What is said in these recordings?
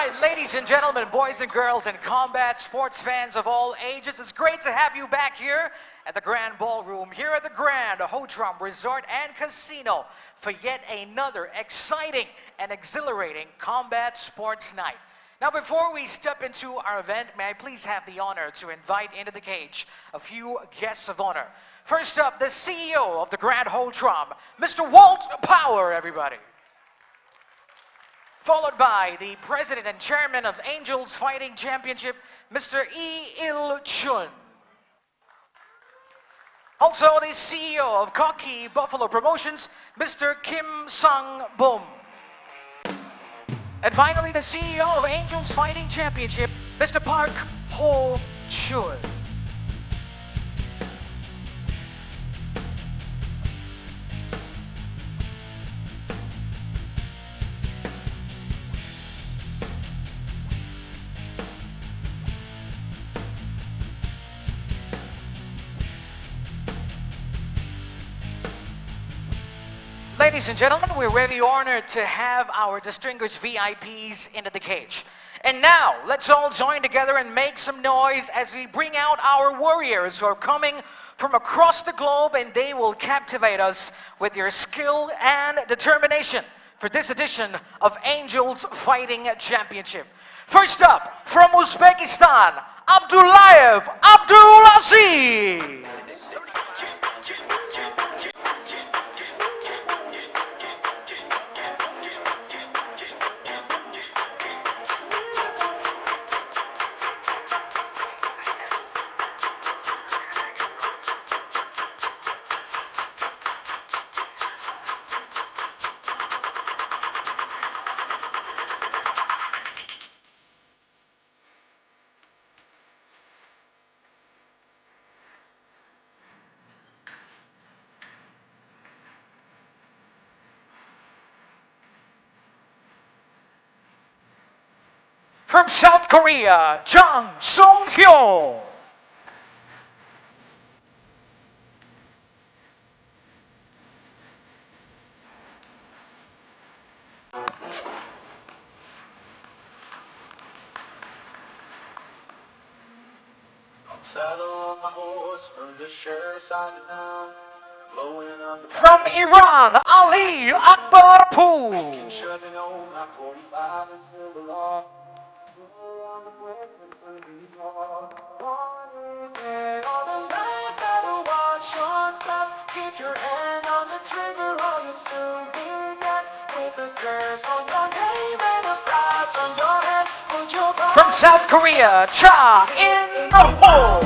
right, ladies and gentlemen, boys and girls, and combat sports fans of all ages, it's great to have you back here at the Grand Ballroom, here at the Grand Hotram Resort and Casino for yet another exciting and exhilarating combat sports night. Now, before we step into our event, may I please have the honor to invite into the cage a few guests of honor. First up, the CEO of the Grand Hotram, Mr. Walt Power, everybody. Followed by the president and chairman of Angels Fighting Championship, Mr. Lee Il-chun. Also the CEO of Cocky Buffalo Promotions, Mr. Kim Sang-bum. And finally, the CEO of Angels Fighting Championship, Mr. Park Ho-chun. Ladies and gentlemen, we're very honored to have our distinguished VIPs into the cage. And now, let's all join together and make some noise as we bring out our warriors who are coming from across the globe, and they will captivate us with their skill and determination for this edition of Angels Fighting Championship. First up, from Uzbekistan, Abdullayev Abdulaziz. From South Korea, Jang Sung-hyo. From Iran, Ali Akbarpour. Keep your hand on the trigger or you'll soon be dead. With a curse on your name and a price on your head. From South Korea, Cha in the hole.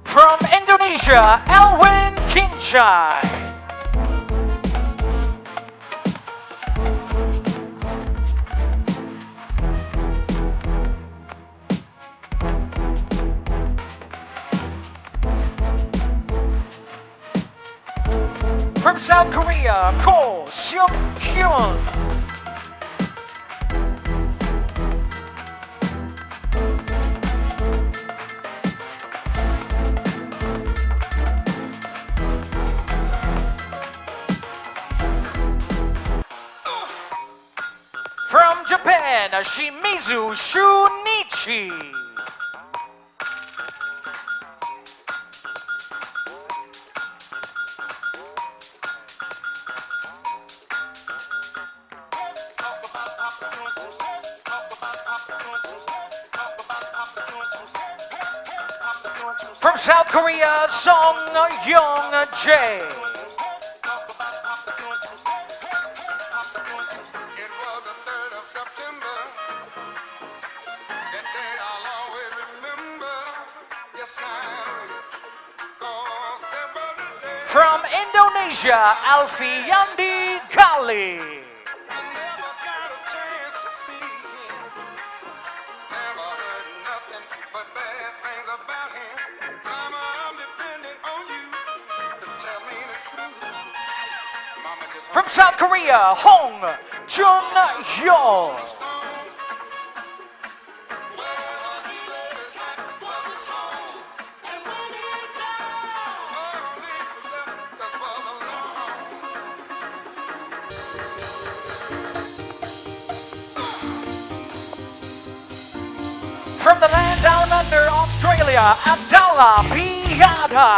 From Indonesia, Elwin Kinchay. From South Korea, Ko Seok-hyun. From Japan, Shimizu Shunichi. From South Korea, Song Young-jae. From Indonesia, Alfiandi Kali. From South Korea, Hong Chun-yo. From the land down under, Australia, Abdallah Piada.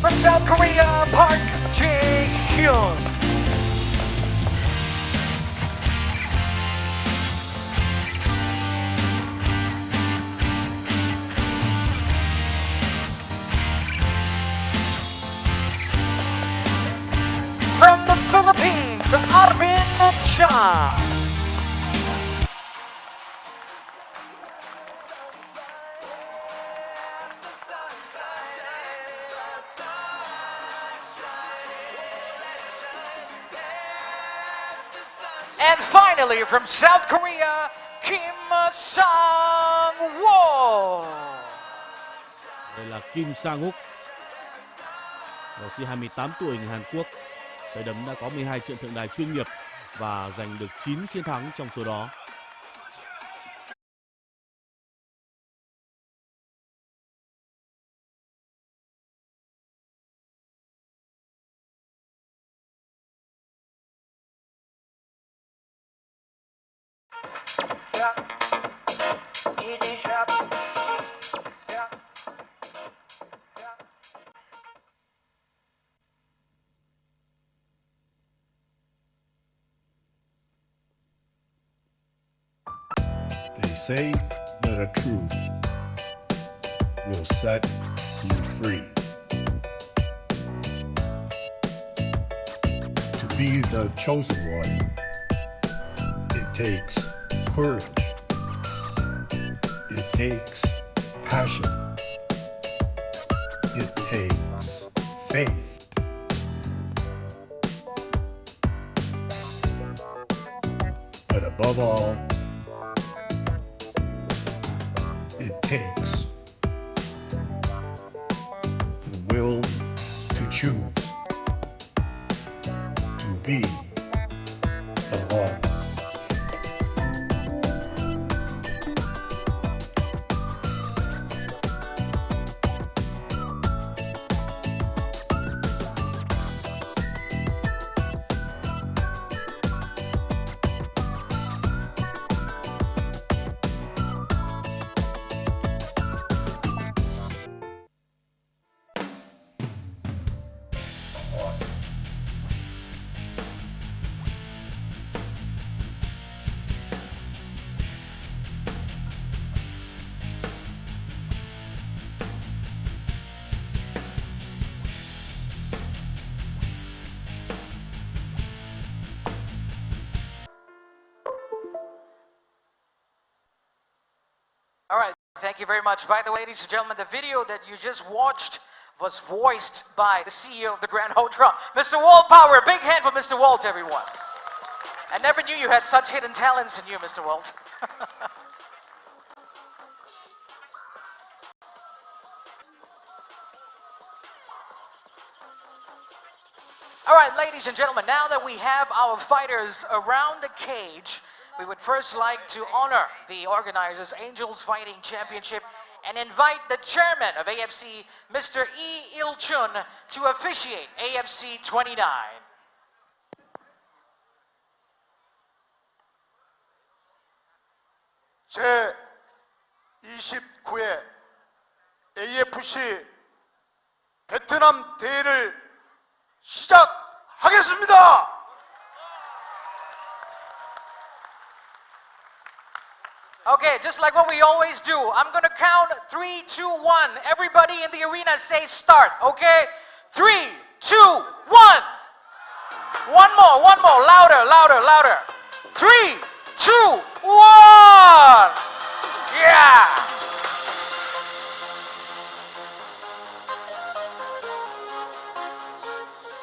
From South Korea, Park Jae-hyun. From the Philippines, Arvin Chan. And finally, from South Korea, Kim Sang-woo. Đây là Kim Sang-wook, võ sĩ 28 tuổi người Hàn Quốc. Tay đấm đã có 12 trận thượng đài chuyên nghiệp và giành được 9 chiến thắng trong số đó. They say that a truth will set you free. To be the chosen one, it takes courage. It takes passion. It takes faith. But above all, it takes the will to choose to be alone. All right, thank you very much. By the way, ladies and gentlemen, the video that you just watched was voiced by the CEO of the Grand Hotel, Mr. Walt Power. A big hand for Mr. Walt, everyone. I never knew you had such hidden talents in you, Mr. Walt. All right, ladies and gentlemen, now that we have our fighters around the cage, we would first like to honor the organizers, Angels Fighting Championship, and invite the chairman of AFC, Mr. Lee Il-chun, to officiate AFC 29. 제 29회 AFC 베트남 대회를 시작하겠습니다. Okay, just like what we always do, I'm gonna count 3, 2, 1. Everybody in the arena say start, okay? 3, 2, 1. One more, louder, louder, louder. 3, 2, 1. Yeah.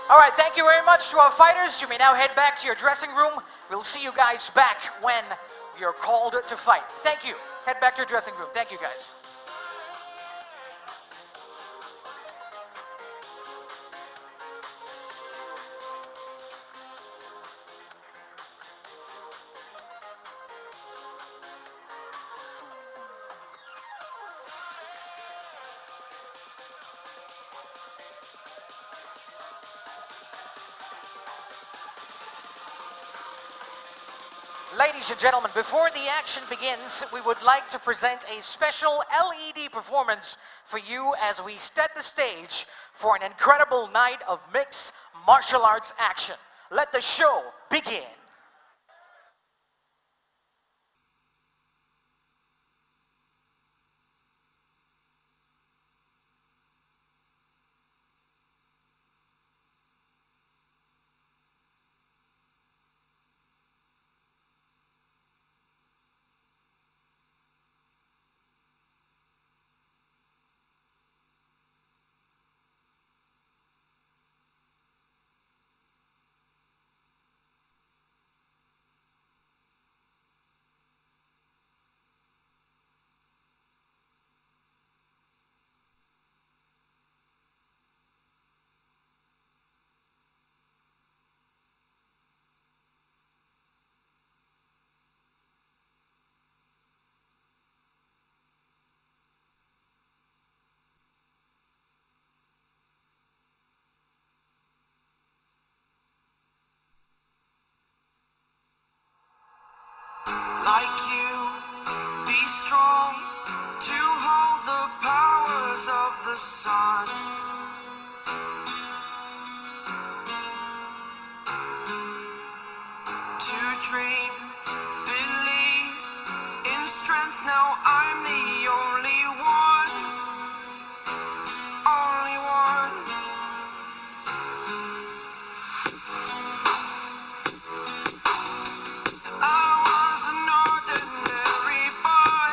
All right, thank you very much to our fighters. You may now head back to your dressing room. We'll see you guys back when you're called to fight. Thank you. Head back to your dressing room. Thank you, guys. Ladies and gentlemen, before the action begins, we would like to present a special LED performance for you as we set the stage for an incredible night of mixed martial arts action. Let the show begin. Like you, be strong to hold the powers of the sun. To dream, believe in strength. Now I'm the only one, only one. I was an ordinary boy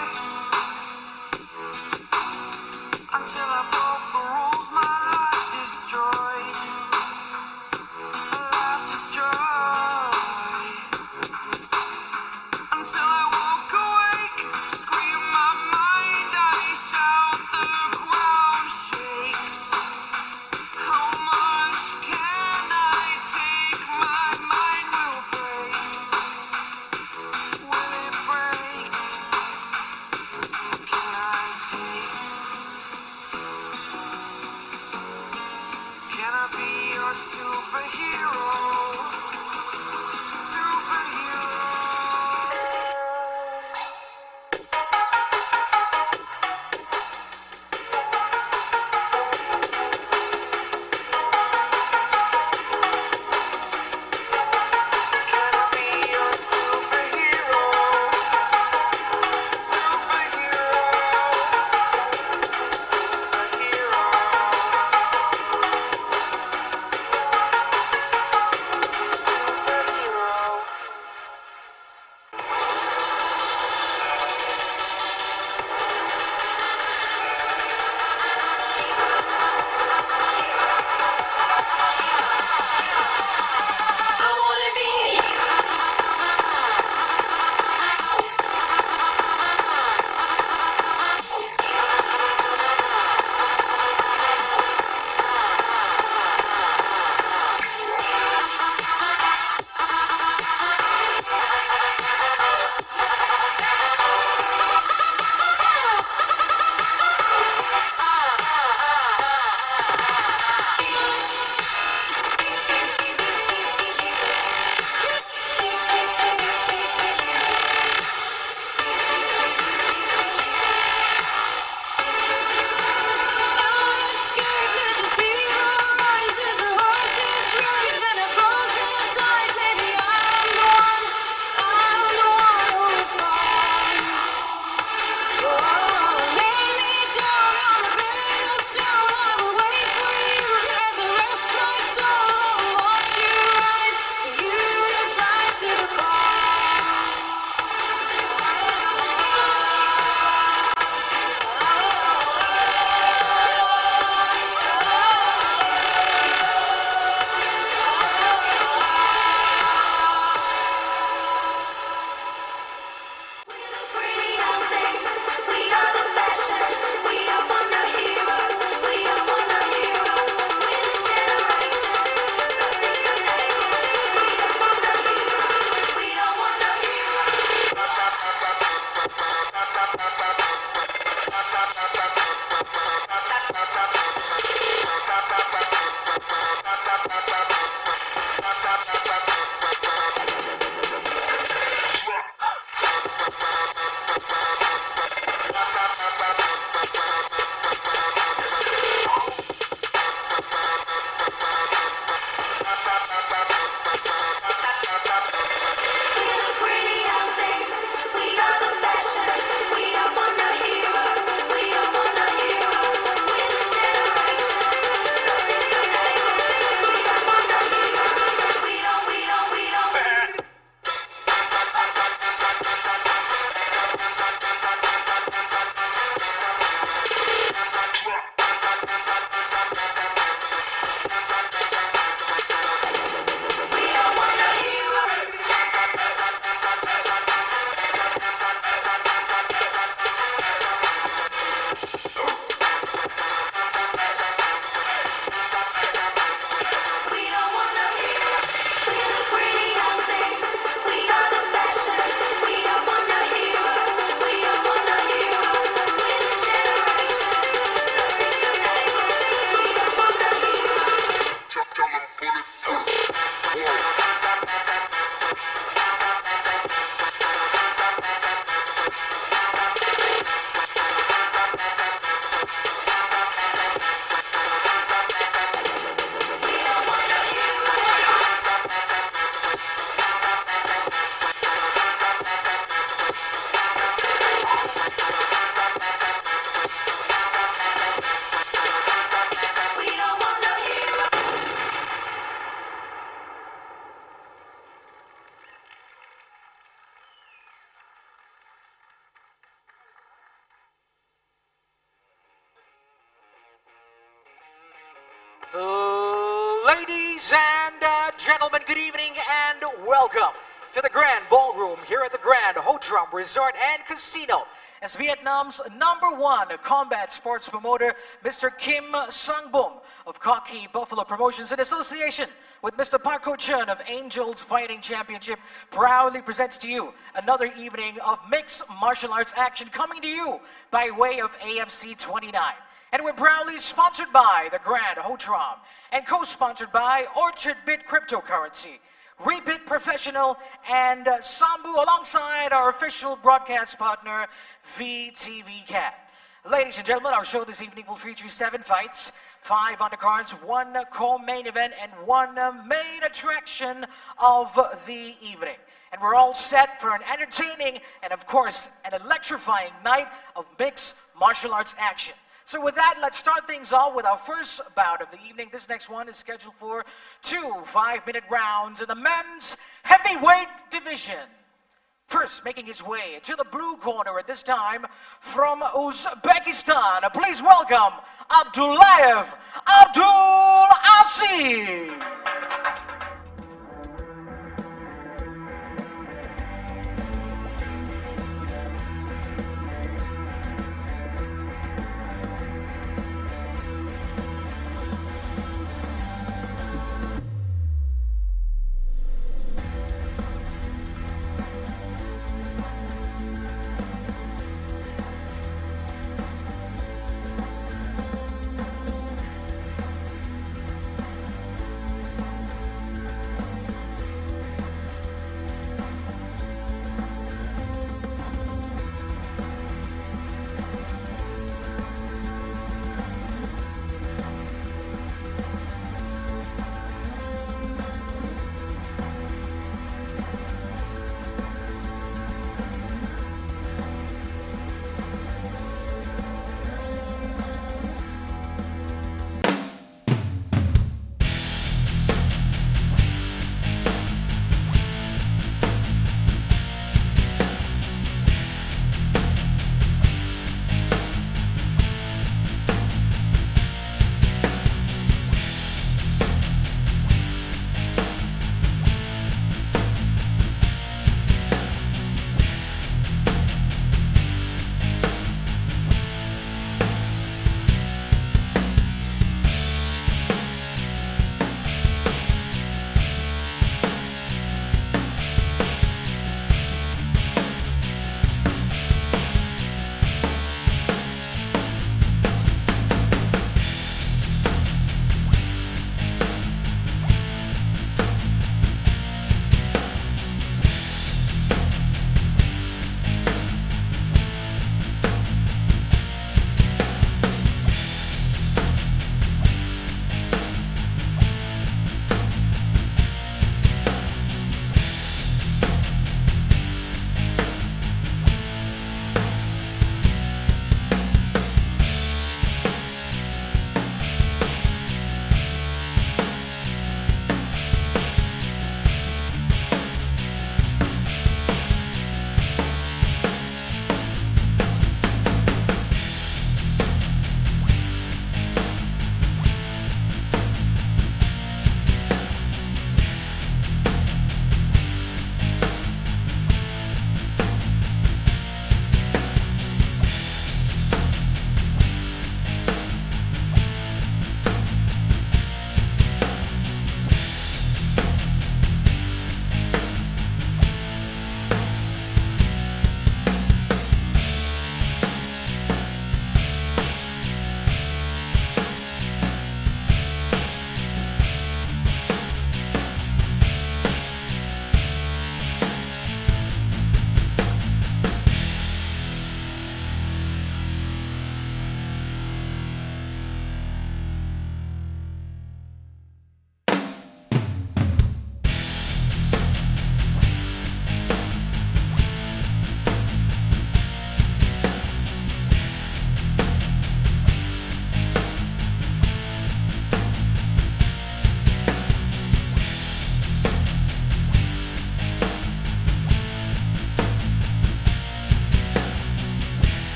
until I broke the rules. My Ladies and gentlemen, good evening and welcome to the Grand Ballroom here at the Grand Ho Tram Resort and Casino as Vietnam's #1 combat sports promoter, Mr. Kim Sang-bum of Cocky Buffalo Promotions in association with Mr. Park Ho-chun of Angels Fighting Championship proudly presents to you another evening of mixed martial arts action coming to you by way of AFC29. And we're proudly sponsored by the Grand Ho Tram and co-sponsored by Orchard Bit Cryptocurrency, Rebit Professional, and Sambu alongside our official broadcast partner, VTV Cat. Ladies and gentlemen, our show this evening will feature 7 fights, 5 undercards, 1 co-main event, and 1 main attraction of the evening. And we're all set for an entertaining and, of course, an electrifying night of mixed martial arts action. So with that, let's start things off with our first bout of the evening. This next one is scheduled for 2 5-minute rounds in the men's heavyweight division. First, making his way to the blue corner at this time from Uzbekistan, please welcome Abdullayev Abdul Aziz.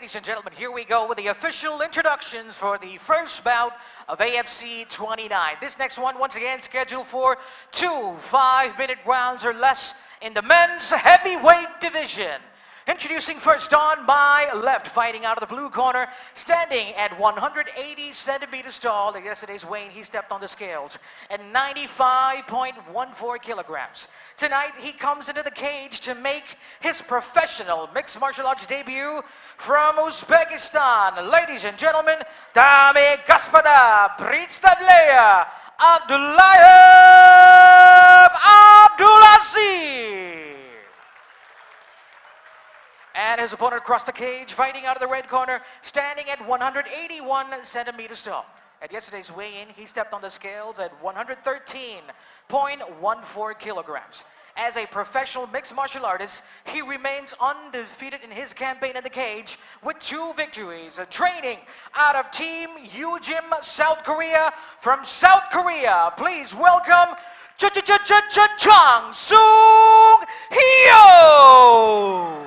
ladies and gentlemen, here we go with the official introductions for the first bout of AFC29. This next one, once again, scheduled for 2 5-minute rounds or less in the men's heavyweight division. Introducing first on my left, fighting out of the blue corner, standing at 180 centimeters tall. At yesterday's weigh-in, he stepped on the scales at 95.14 kilograms. Tonight, he comes into the cage to make his professional mixed martial arts debut from Uzbekistan. Ladies and gentlemen, dame господа, представляю Abdullayev Abdulaziz. And his opponent across the cage, fighting out of the red corner, standing at 181 centimeters tall. At yesterday's weigh-in, he stepped on the scales at 113.14 kilograms. As a professional mixed martial artist, he remains undefeated in his campaign in the cage with 2 victories. Training out of Team Ugym, South Korea. From South Korea, please welcome Chang Sung Hyo.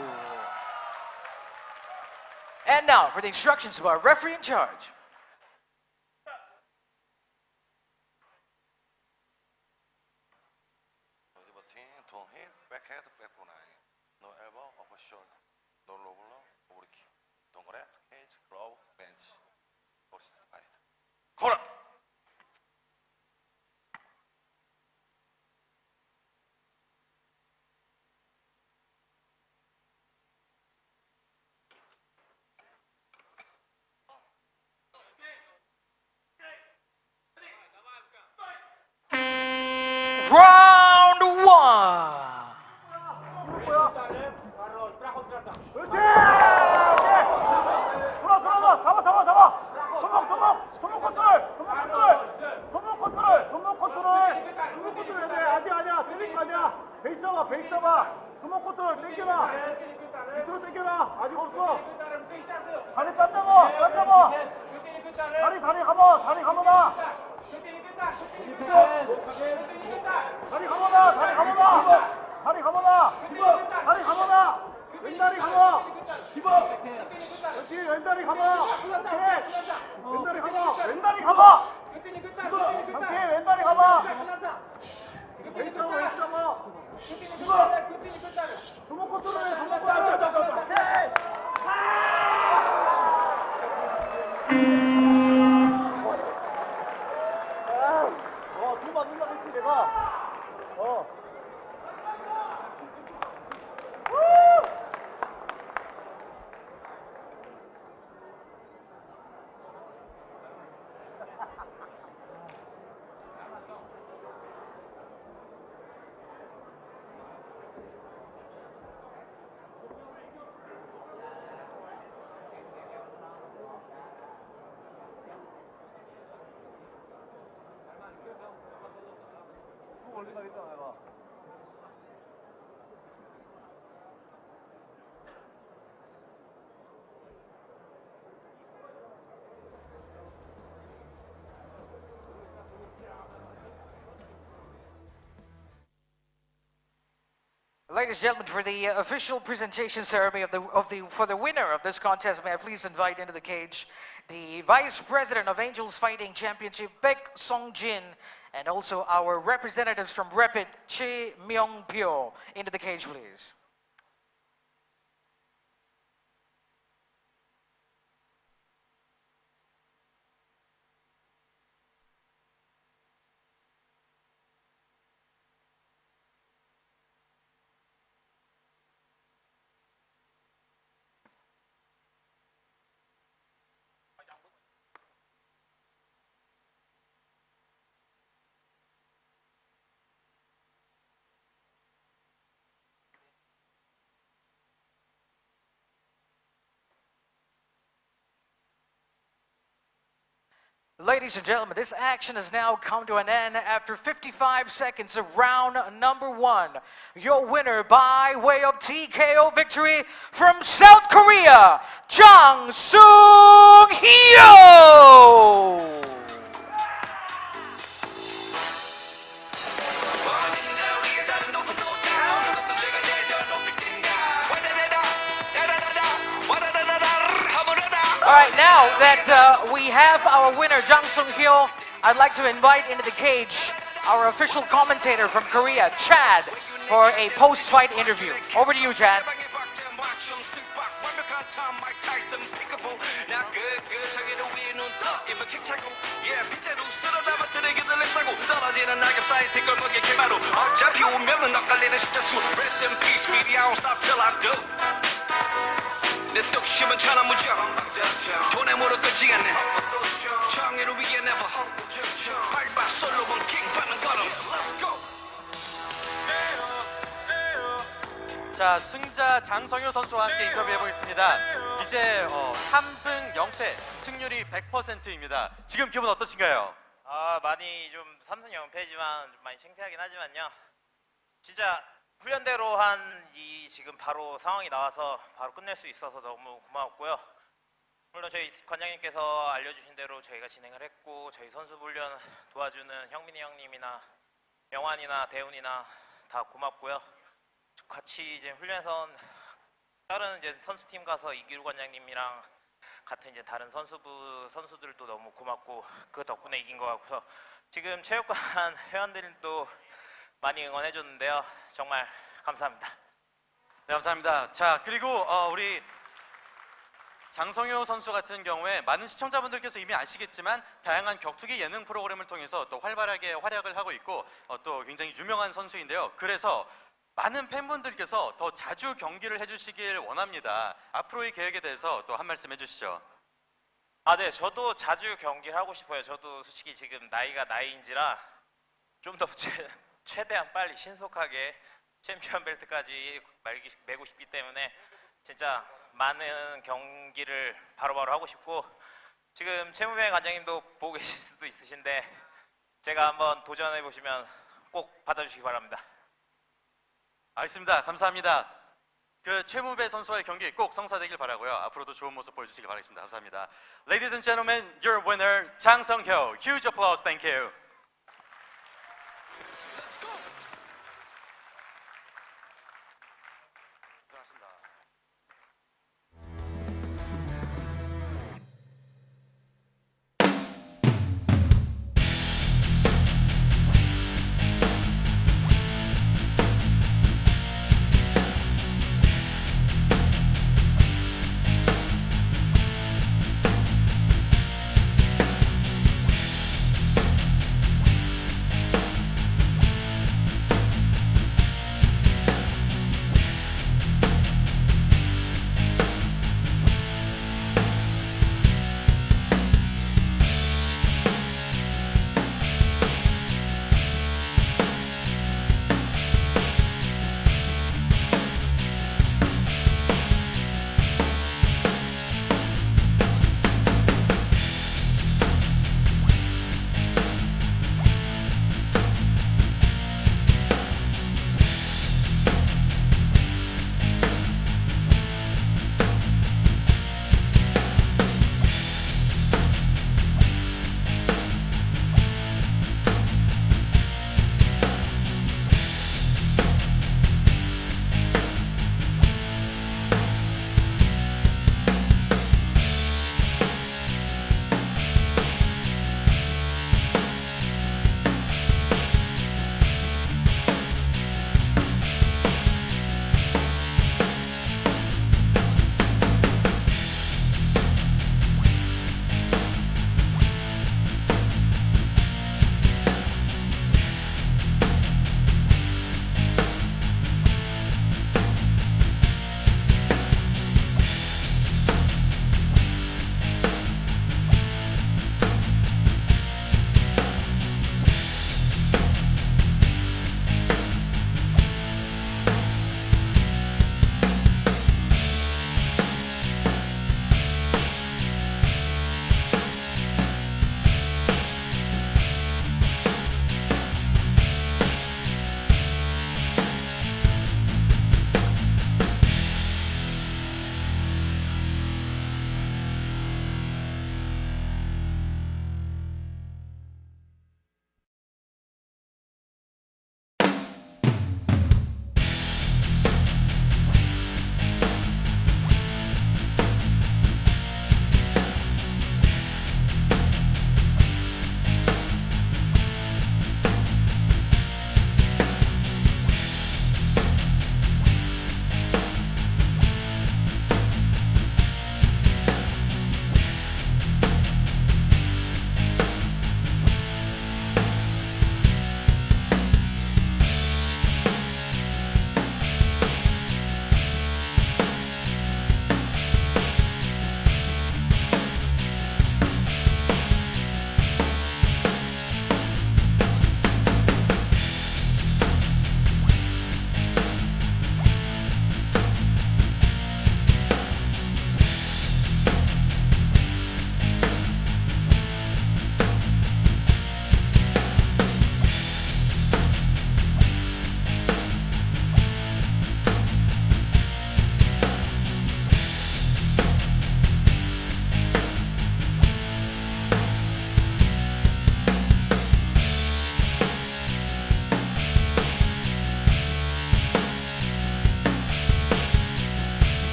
And now for the instructions of our referee in charge. Backhand, backbone eye. No elbow, upper shoulder. No low blow, overkick. Don't grab, cage, blow, bench. First fight. Corner! Round 1. Ladies and gentlemen, for the official presentation ceremony for the winner of this contest, may I please invite into the cage the Vice President of Angels Fighting Championship, Baek Song-jin, and also our representatives from Rapid, Che Myung-pyo, into the cage, please. Ladies and gentlemen, this action has now come to an end after 55 seconds of round number 1. Your winner by way of TKO victory from South Korea, Chang Sung Hyo! All right, now that we have our winner, Jang Sung-hyo, I'd like to invite into the cage our official commentator from Korea, Chad, for a post-fight interview. Over to you, Chad. 어차피 운명은 엇갈리는 십자수 Rest in peace, baby, I don't stop till I do 내 뚝심은 천하무적 돈에 무릎 꿇지 않네 정의를 위해 never 밟아 솔로몬 킹 받는 걸음 Let's go 자, 승자 장성효 선수와 함께 인터뷰해 보겠습니다. 이제 3승 0패, 승률이 100%입니다. 지금 기분 어떠신가요? 많이 좀 3승 0패지만 좀 많이 창피하긴 하지만요. 진짜 훈련대로 한 이 지금 바로 상황이 나와서 바로 끝낼 수 있어서 너무 고마웠고요. 물론 저희 관장님께서 알려주신 대로 저희가 진행을 했고 저희 선수 훈련 도와주는 형민이 형님이나 영환이나 대훈이나 다 고맙고요. 같이 이제 훈련선 다른 이제 선수팀 가서 이기루 관장님이랑 같은 이제 다른 선수들도 너무 고맙고 그 덕분에 이긴 것 같고요. 지금 체육관 회원들도 많이 응원해 줬는데요. 정말 감사합니다. 네, 감사합니다. 자, 그리고 우리 장성효 선수 같은 경우에 많은 시청자분들께서 이미 아시겠지만 다양한 격투기 예능 프로그램을 통해서 또 활발하게 활약을 하고 있고 또 굉장히 유명한 선수인데요. 그래서 많은 팬분들께서 더 자주 경기를 해주시길 원합니다. 앞으로의 계획에 대해서 또 한 말씀 해주시죠. 네, 저도 자주 경기를 하고 싶어요. 저도 솔직히 지금 나이가 나이인지라 좀 더 최대한 빨리 신속하게 챔피언 벨트까지 매고 싶기 때문에 진짜 많은 경기를 바로바로 하고 싶고 지금 최무배 관장님도 보고 계실 수도 있으신데 제가 한번 도전해 보시면 꼭 받아주시기 바랍니다. 알겠습니다. 감사합니다. 그 최무배 선수와의 경기 꼭 성사되길 바라고요. 앞으로도 좋은 모습 보여주시기 바라겠습니다. 감사합니다. Ladies and gentlemen, your winner, Jang Sung-hyo. Huge applause. Thank you.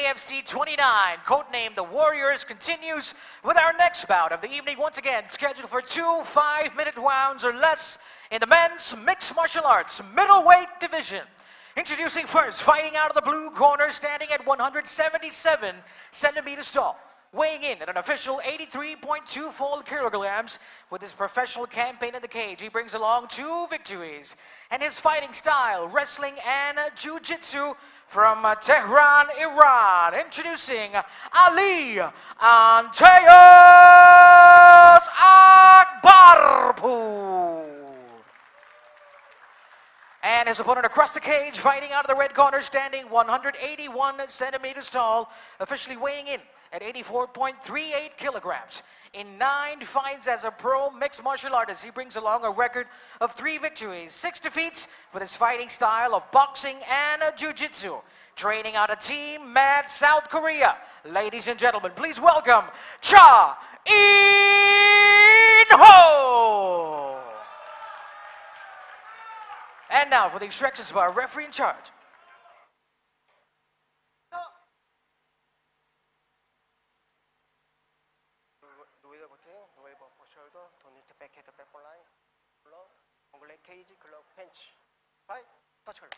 AFC29, codenamed the Warriors, continues with our next bout of the evening. Once again, scheduled for 2 5-minute rounds or less in the men's mixed martial arts middleweight division. Introducing first, fighting out of the blue corner, standing at 177 centimeters tall. Weighing in at an official 83.24 kilograms. With his professional campaign in the cage, he brings along 2 victories. And his fighting style, wrestling and jiu-jitsu, from Tehran, Iran. Introducing Ali Anteyas Akbarpour. And his opponent across the cage, fighting out of the red corner, standing 181 centimeters tall, officially weighing in at 84.38 kilograms. In 9 fights as a pro mixed martial artist, he brings along a record of 3 victories, 6 defeats, with his fighting style of boxing and jiu-jitsu. Training out of Team Mad South Korea. Ladies and gentlemen, please welcome Cha In-ho! And now for the instructions of our referee in charge. 노이더 버튼, 노이 버퍼 숄더, 도니트 백헤드 백볼라인, 글러, 엉글레 케이지, 글러 펜치, 파이, 터치컬.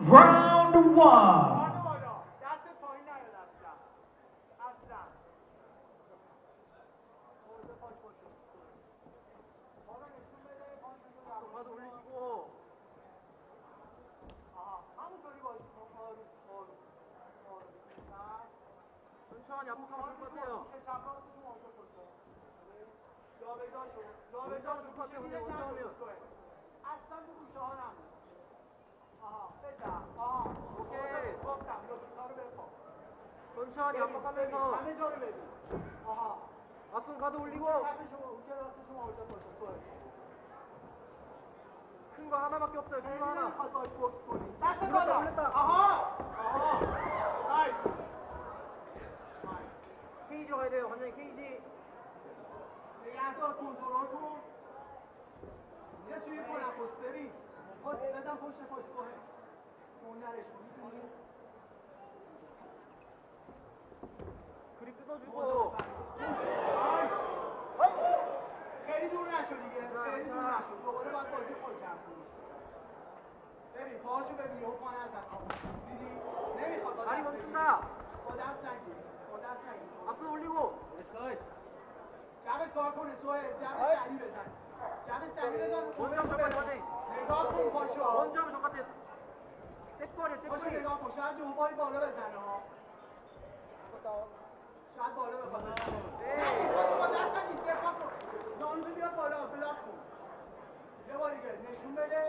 Round 1. 천천히 앞으로 가면 좋을 것 같아요. 원점은 좋을 것 같아요. 근데 원점이면. 오케이. 천천히 압박하면서 앞으로 가도 올리고 큰 거 하나밖에 없어요. 큰 거 하나. 올렸다. 케이지로 가야 돼요. 완전히 케이지. 그립 뜯어주고. خیلی دور نشو دیگه خیلی دور نشو دوباره باید بازی خود جمع کنی ببین پاهاشو ببین یهو پا نزن دیدی نمیخواد با 다리 دست 멈춘다. با دست نگیر با دست نگیر 앞으로 올리고. جبت کار کنه سوه جبت سریع بزن جبت سریع بزن 원점 족같아. نگاه کن پاشو 원점은 족같아. 잭거리야 پاشو 잭거리. نگاه کن شاید دوباری بالا بزنه ها شاید بالا بخواد بزنه پاشو با دست نگیر دفاع کن زانو بیا بالا بلاک کن یه بار دیگه نشون بده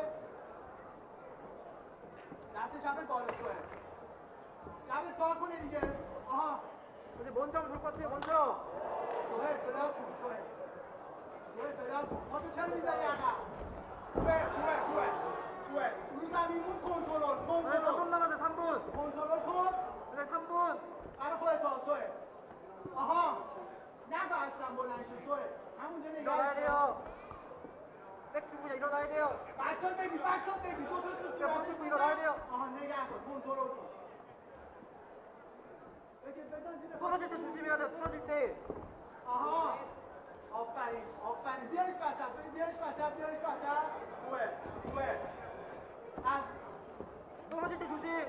دست چپت بالا سوه جبت کار کنه دیگه آها 근데 원점은 좋을 것 같아요. 먼저. سوه بلاک کن سوه بلاک کن پاشو چرا میزنی عقب خوبه رو زمین بود کنترل 네, 3분 남았어요. 3분. کنترل کن 그래 3분. برای خودت ها سوه آها نگاه هستم بلند شو سوه همونجا 일어나야 نگهش 돼요. 백 충분히 일어나야 돼요. بکشات بگی دو تا تو 야, صورتش 버티고 일어나야 돼요. آها نگه کن کنترل کن بزن زیر 떨어질 때 조심해야 돼요. 떨어질 때. آها آفرین بیارش وسط خوبه از 떨어질 때 조심.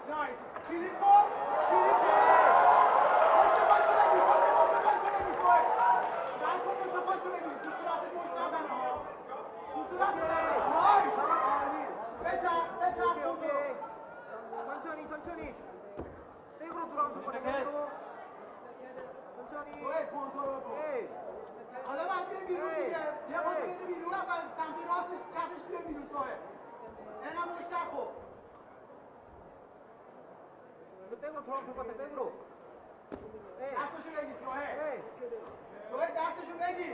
نایس کلید کن پاشو بگی سوه در کن پاشو بگی تو صورتت مش نزن ها تو صورتت نایس عالی بچم 오케이. 천천히. 백으로 돌아가면 좋을 것 같아요. 백으로. 천천히. سوه کنترل کن 오케이. حالا باید بری بیرون دیگه یه بازی بده بیرون هم باید سمت راستش چپش بیا بیرون سوه اینم مش نخور 근데 백으로 돌아가면 좋을 것 같아요. 백으로. 네. دستشو بگی سوه 네. سوه دستشو بگی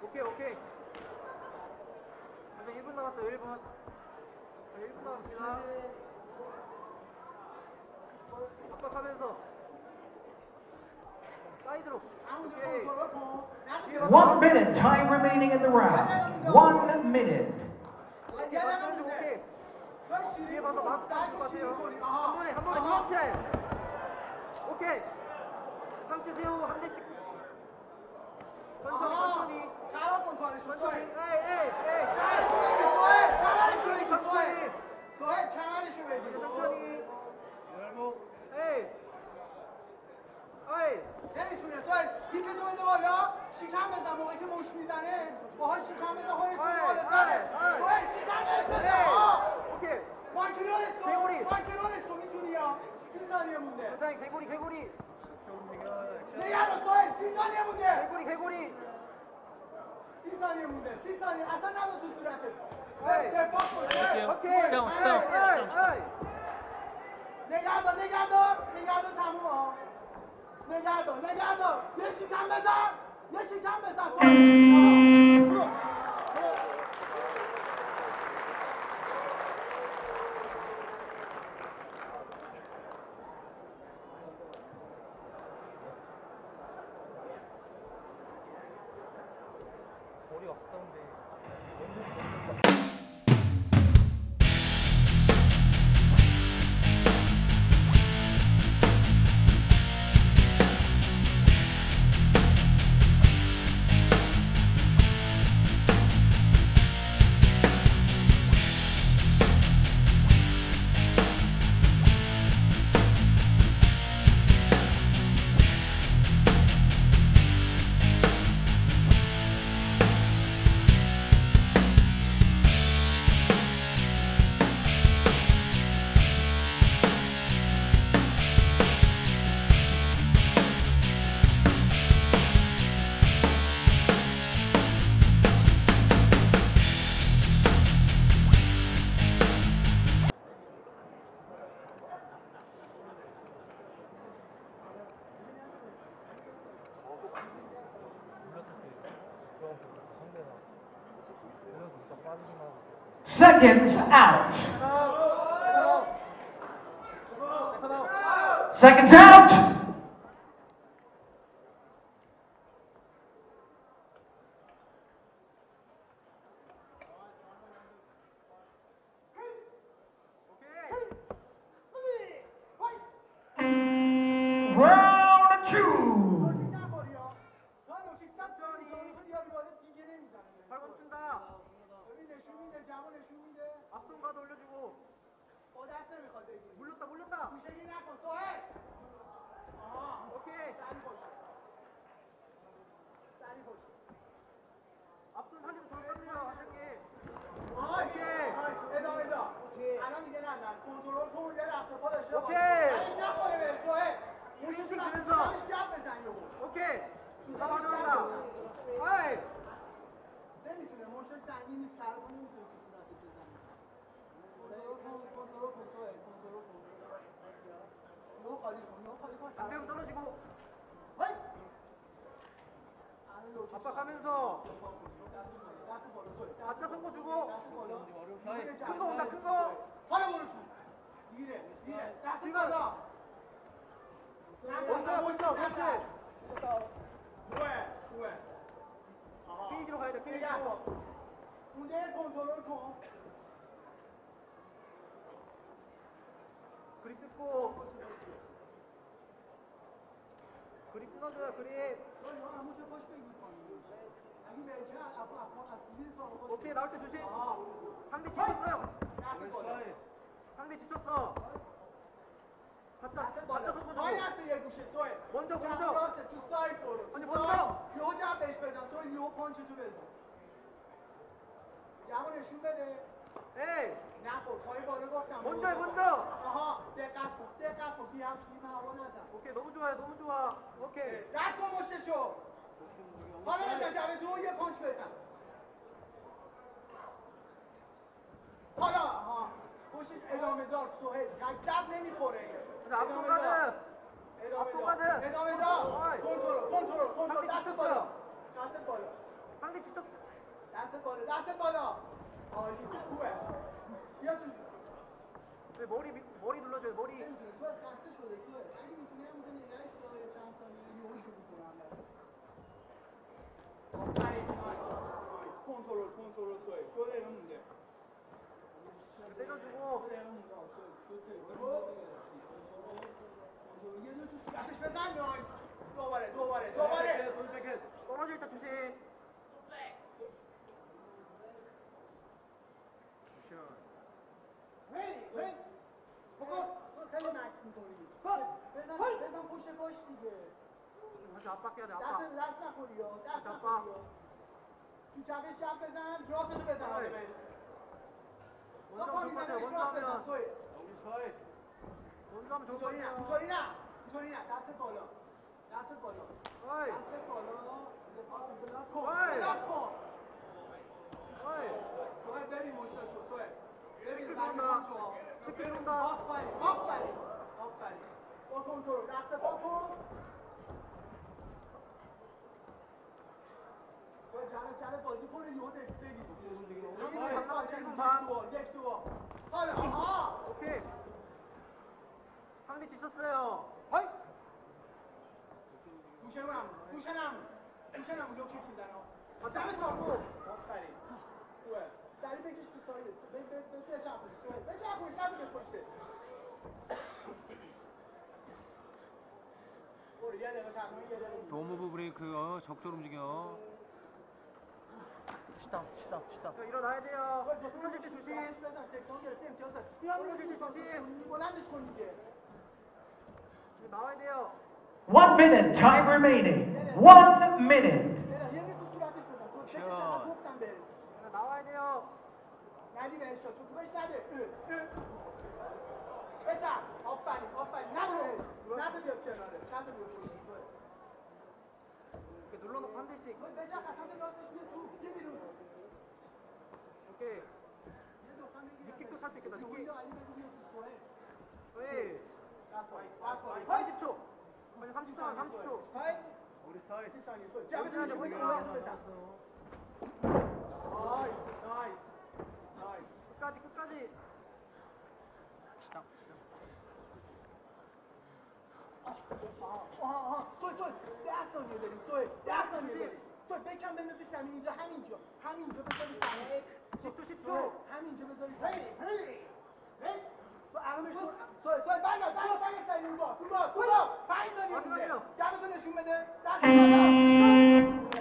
오케이 오케이. 이제 1분 남았어요. 1분. 1분 남았습니다. 압박하면서 사이드로. 오케이. 1 minute time remaining in the round. 1 minute. 오케이. 뒤에 봐서 막스 할것 같아요. 한 번에 그렇지. 오케이. 상체 세우고 한 대씩. 천천히. 천천히. 에이. 천천히. 에이. نمیتونه سوال دیگه تو بده بالا شکم بزن موقعی که مش میزنه باهاش شکم بزن خودش بده بالا سره سوال شکم بزن 오케이. مانکیلونش 개구리. کن مانکیلونش کن میتونی ها 30 ثانیه مونده 천천히 개구리. نگه رو سوال 30 ثانیه مونده 개구리. 30 ثانیه مونده 30 ثانیه اصلا نذار تو صورتت Hey. دفاع کن 오케이. 에이. نگه دار تموم ها نگه دار یه شکم بزن برو. Seconds out. Seconds out. Round 2. 발건 춘다. نشون میده جمع نشون میده 앞손 가도 올려주고. دست نمیخواد بگیری 물렸다. گوشگیری نکن سوهل 오케이. سری پشت 앞손 살리면 좋을 것 같네요, 한정기. ادامه الان دیگه نزن کنترل کن یه لحظه پا داشته باش اوکی. سرش نخوره بره سوهل 슈팅 سرش 치면서. جب بزن یهو 오케이. 잡아놓는다. 어이. نمیتونه مشتش سنگین نیست سرکو نمیتونه تو صورتت بزنی کنترل کن سوهل کنترل کن یهو خالی کن 상대방 떨어지고. هی الان لوکیشن 압박하면서. دست بالا سوهل 가짜 선고 주고. دست بالا 큰 거 온다, 큰 거. حالا برو تو دیره دست بالا 멋져. 그렇지. خوبه 케이지로 가야 돼, نگه 케이지로. کن اونجا یه کنترل کن 그립 뜯고. 그립 뜯어줘요, 그립. همون چه پاش بگیر کنی اگه برکه از زیر سال پاش 오케이, 나올 때 조심. 상대 지쳤어요. دست بالا 상대 지쳤어. 맞다 손 마이너스 주고. 예 구시 소이. 먼저. 두 사이드 볼로. 아니, 먼저. 여자 베이스 배자 소이 요 펀치 두 배자. 야번에 슈베데. 에이. 나포 거의 버는 거 없다. 먼저. 아하. 대가 비하 원하자. 오케이, 너무 좋아. 오케이. 나포 모시쇼. 하나만 잡아 줘. 예 펀치 배자. حالا خوشید ادامه دار سهیل تکزب نمیخوره 앞으로 가는. ادامه دار کنترل دست بالا 상대 지쳤. دست بالا عالی خوبه بیا تو 왜 머리 눌러줘요, 머리. سهیل خسته شده سهیل اگه میتونی هم بزنی نگهش تا چند ثانیه یهو شروع کنم آفرین نایس کنترل سهیل تو دقیقه مونده 때려주고. یه دو تو صورتش بزن نایس دوباره 떨어질 때 조심. وین بکن خیلی مکس میکنی بزن پشت باش دیگه 다시 압박해야 돼, دست 압박. نخوری یا تو چپش چپ بزن راست تو بزن آره بهش 먼저 پا 좋을 것 같아요, میزنش 먼저 راست بزن 하면. سوی 먼저 하면 좋을 것 같아요. اینطوری نه دست بالا 어이. بلاک کن 어이. سوی ببین مشتاشو سوی ببین تکل بعد می‌کنم. کنترل. تکل می‌کنم. آفرین با کنترل دست پا کن جلد بازی کنه یهو بگیری یک دو حالا آها 오케이. 상대 지쳤어요. های گوشنم لوکیت میزنه دمت کار آفرین خوبه سریع بکش تو سایده بچرخونش نبوده پشته برو یه دقیقه تمرین 도무브 브레이크 적절 움직여. 자, 일어나야 돼요. 떨어질 때 조심. 떨어질 때 조심. بلندش کن دیگه 나와야 돼요. 1 minute, time remaining. 1 minute. یه تو صورتش بزن بکش هم گفتم به 나와야 돼요. ندی بهش چون تو بهش نده بچم آفرین نده بیاد کناره نده بیاد پشت 이렇게 눌러놓고 한 대씩. بچم قسمت راستش بیاد تو یه بیرون 오케이. یه دختر میگیره 니킥도 살수 있겠다, 니킥. علی بگو بیاد تو سوه 에이. دست 30초. 아니, 30초. 우리 사이 30ثانیه سوه جمعتون شما این رو بزن 나이스 끝까지. سوی 10 ثانیه داریم سوی 10 ثانیه داریم سوی بکم بندازیش زمین اینجا همینجا بذاری زمین 10초. همینجا بذاری زمین سوی علامش کن سوی برگرد سری اون بار 5 ثانیه مونده جمعتون نشون بده دست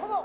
بالا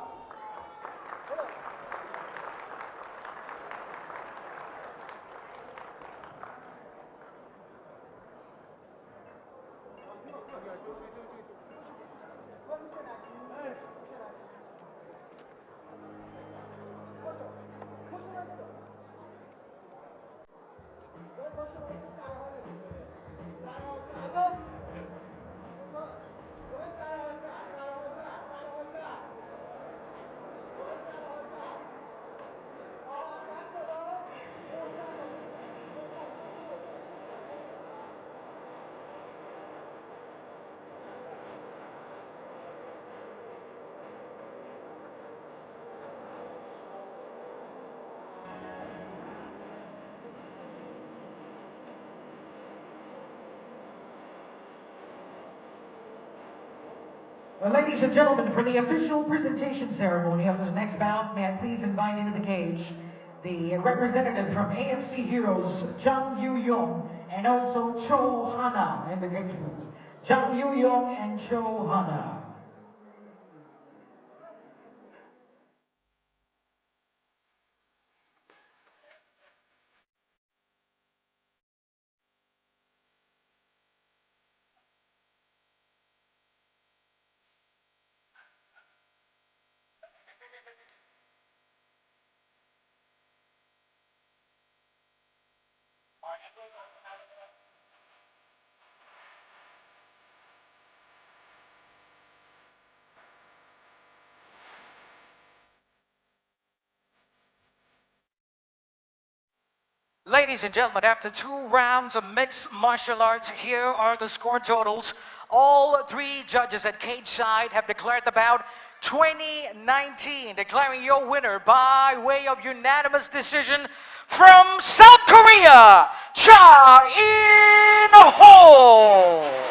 Well, ladies and gentlemen, for the official presentation ceremony of this next bout, may I please invite into the cage the representative from AFC Heroes, Jang Yu-yong, and also Cho Hana in the cage, please. Jang Yu-yong and Cho Hana. Ladies and gentlemen, after 2 rounds of mixed martial arts, here are the score totals. All 3 judges at cage side have declared the bout 2019, declaring your winner by way of unanimous decision from South Korea, Cha In-ho.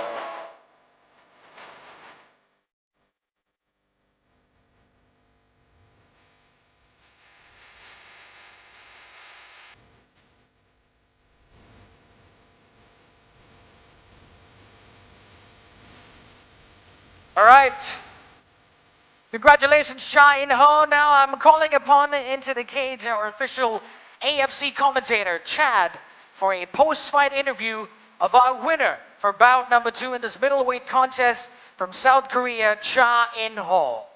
All right. Congratulations, Cha In-ho. Now I'm calling upon into the cage our official AFC commentator, Chad, for a post-fight interview of our winner for bout number 2 in this middleweight contest from South Korea, Cha In-ho.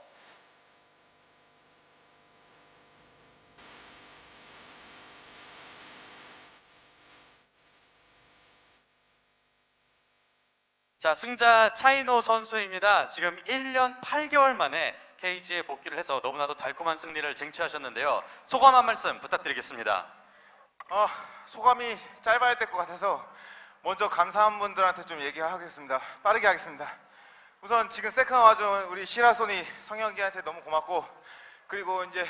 자, 승자 차인호 선수입니다. 지금 1년 8개월 만에 케이지에 복귀를 해서 너무나도 달콤한 승리를 쟁취하셨는데요. 소감 한 말씀 부탁드리겠습니다. 소감이 짧아야 될 것 같아서 먼저 감사한 분들한테 좀 얘기하겠습니다. 빠르게 하겠습니다. 우선 지금 세컨 와준 우리 시라소니 성현기한테 너무 고맙고, 그리고 이제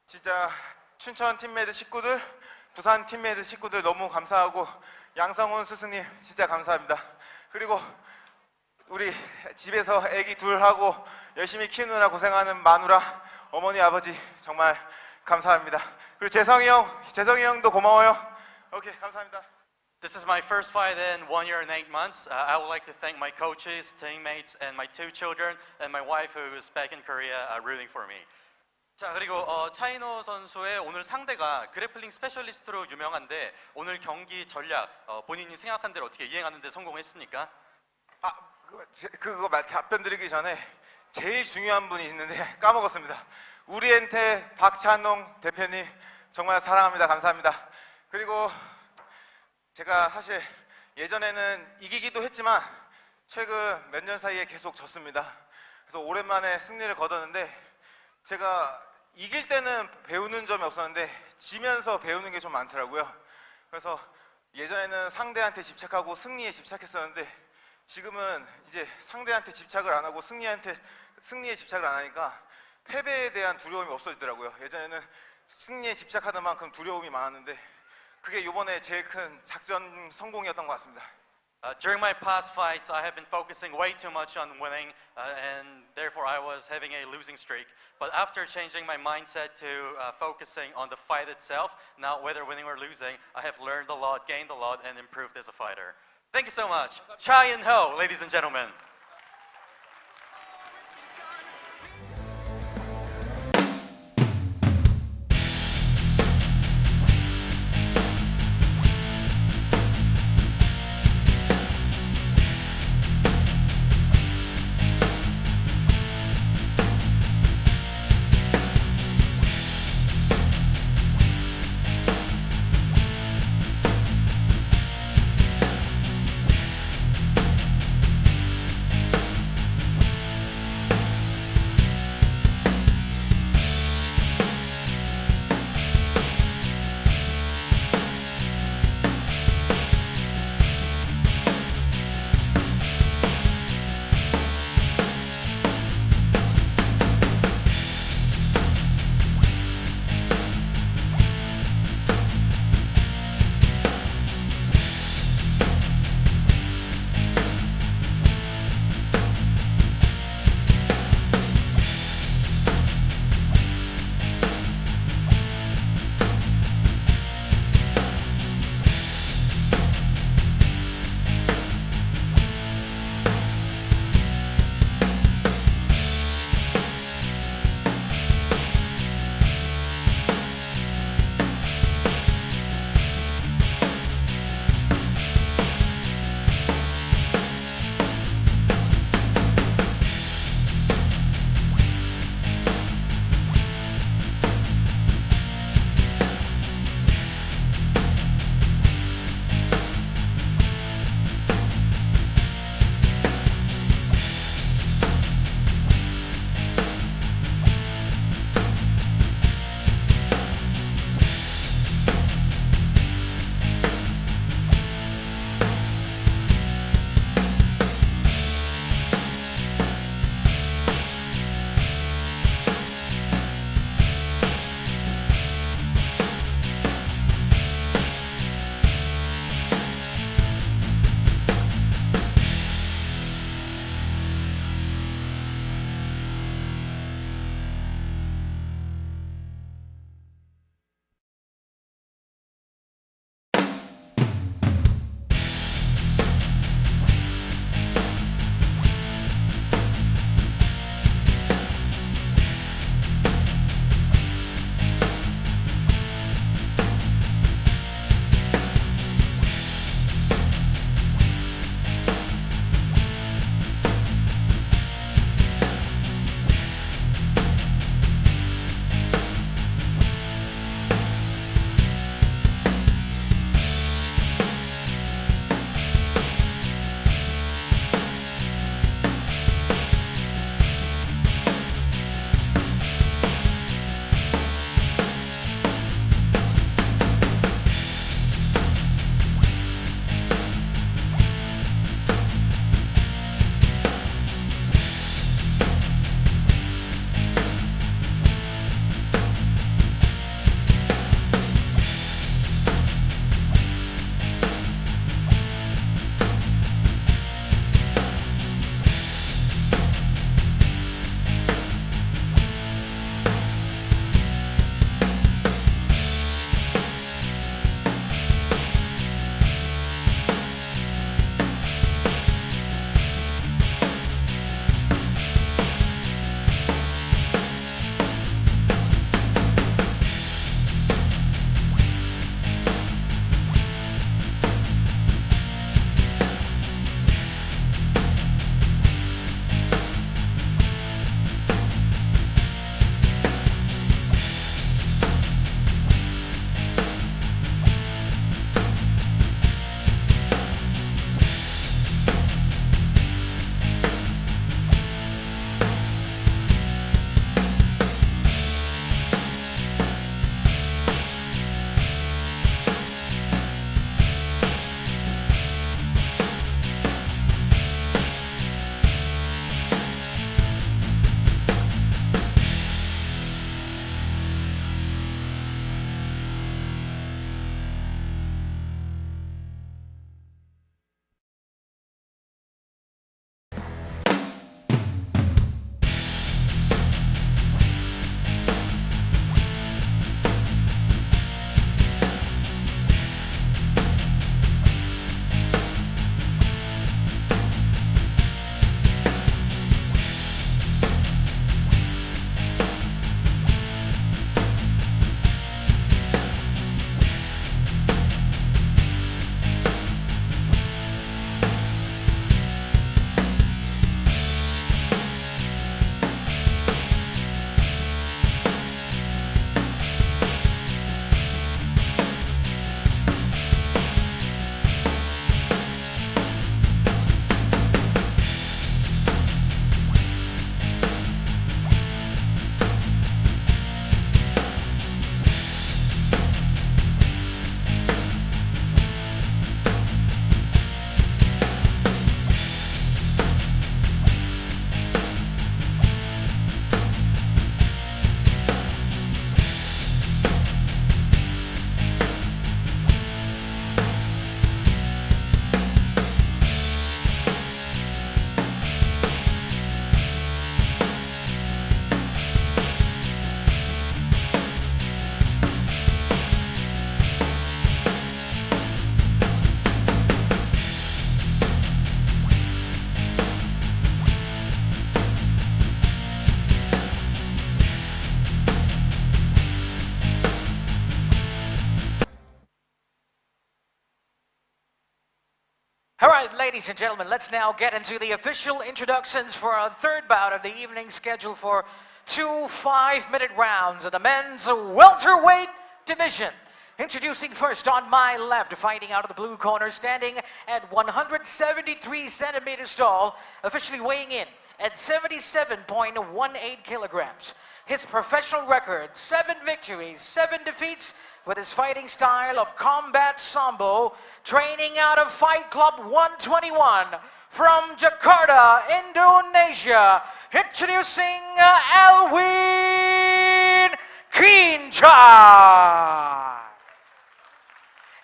진짜 춘천 팀메이트 식구들, 부산 팀메이트 식구들 너무 감사하고, 양성훈 스승님 진짜 감사합니다. 그리고 우리 집에서 애기 둘하고 열심히 키우느라 고생하는 마누라, 어머니, 아버지 정말 감사합니다. 그리고 재성이 형도 고마워요. 오케이, 감사합니다. This is my first fight in 1 year and 8 months. I would like to thank my coaches, teammates, and my 2 children, and my wife who is back in Korea rooting for me. 자, 그리고 차인호 선수의 오늘 상대가 그래플링 스페셜리스트로 유명한데 오늘 경기 전략 본인이 생각한 대로 어떻게 이행하는 데 성공했습니까? 그거 답변 드리기 전에 제일 중요한 분이 있는데 까먹었습니다. 우리한테 박찬홍 대표님 정말 사랑합니다. 감사합니다. 그리고 제가 사실 예전에는 이기기도 했지만 최근 몇 년 사이에 계속 졌습니다. 그래서 오랜만에 승리를 거뒀는데, 제가 이길 때는 배우는 점이 없었는데 지면서 배우는 게 좀 많더라고요. 그래서 예전에는 상대한테 집착하고 승리에 집착했었는데 지금은 이제 상대한테 집착을 안 하고 승리에 집착을 안 하니까 패배에 대한 두려움이 없어지더라고요. 예전에는 승리에 집착하는 만큼 두려움이 많았는데 그게 이번에 제일 큰 작전 성공이었던 것 같습니다. During my past fights, I have been focusing way too much on winning, and therefore I was having a losing streak. But after changing my mindset to focusing on the fight itself, now whether winning or losing, I have learned a lot, gained a lot, and improved as a fighter. Thank you so much. Cha In-ho, ladies and gentlemen. right, ladies and gentlemen, let's now get into the official introductions for our third bout of the evening, scheduled for 2 5-minute rounds of the men's welterweight division. Introducing first on my left, fighting out of the blue corner, standing at 173 centimeters tall, officially weighing in at 77.18 kilograms. His professional record, 7 victories, 7 defeats, with his fighting style of combat sambo, training out of Fight Club 121 from Jakarta, Indonesia. Introducing Alwin Kinchay.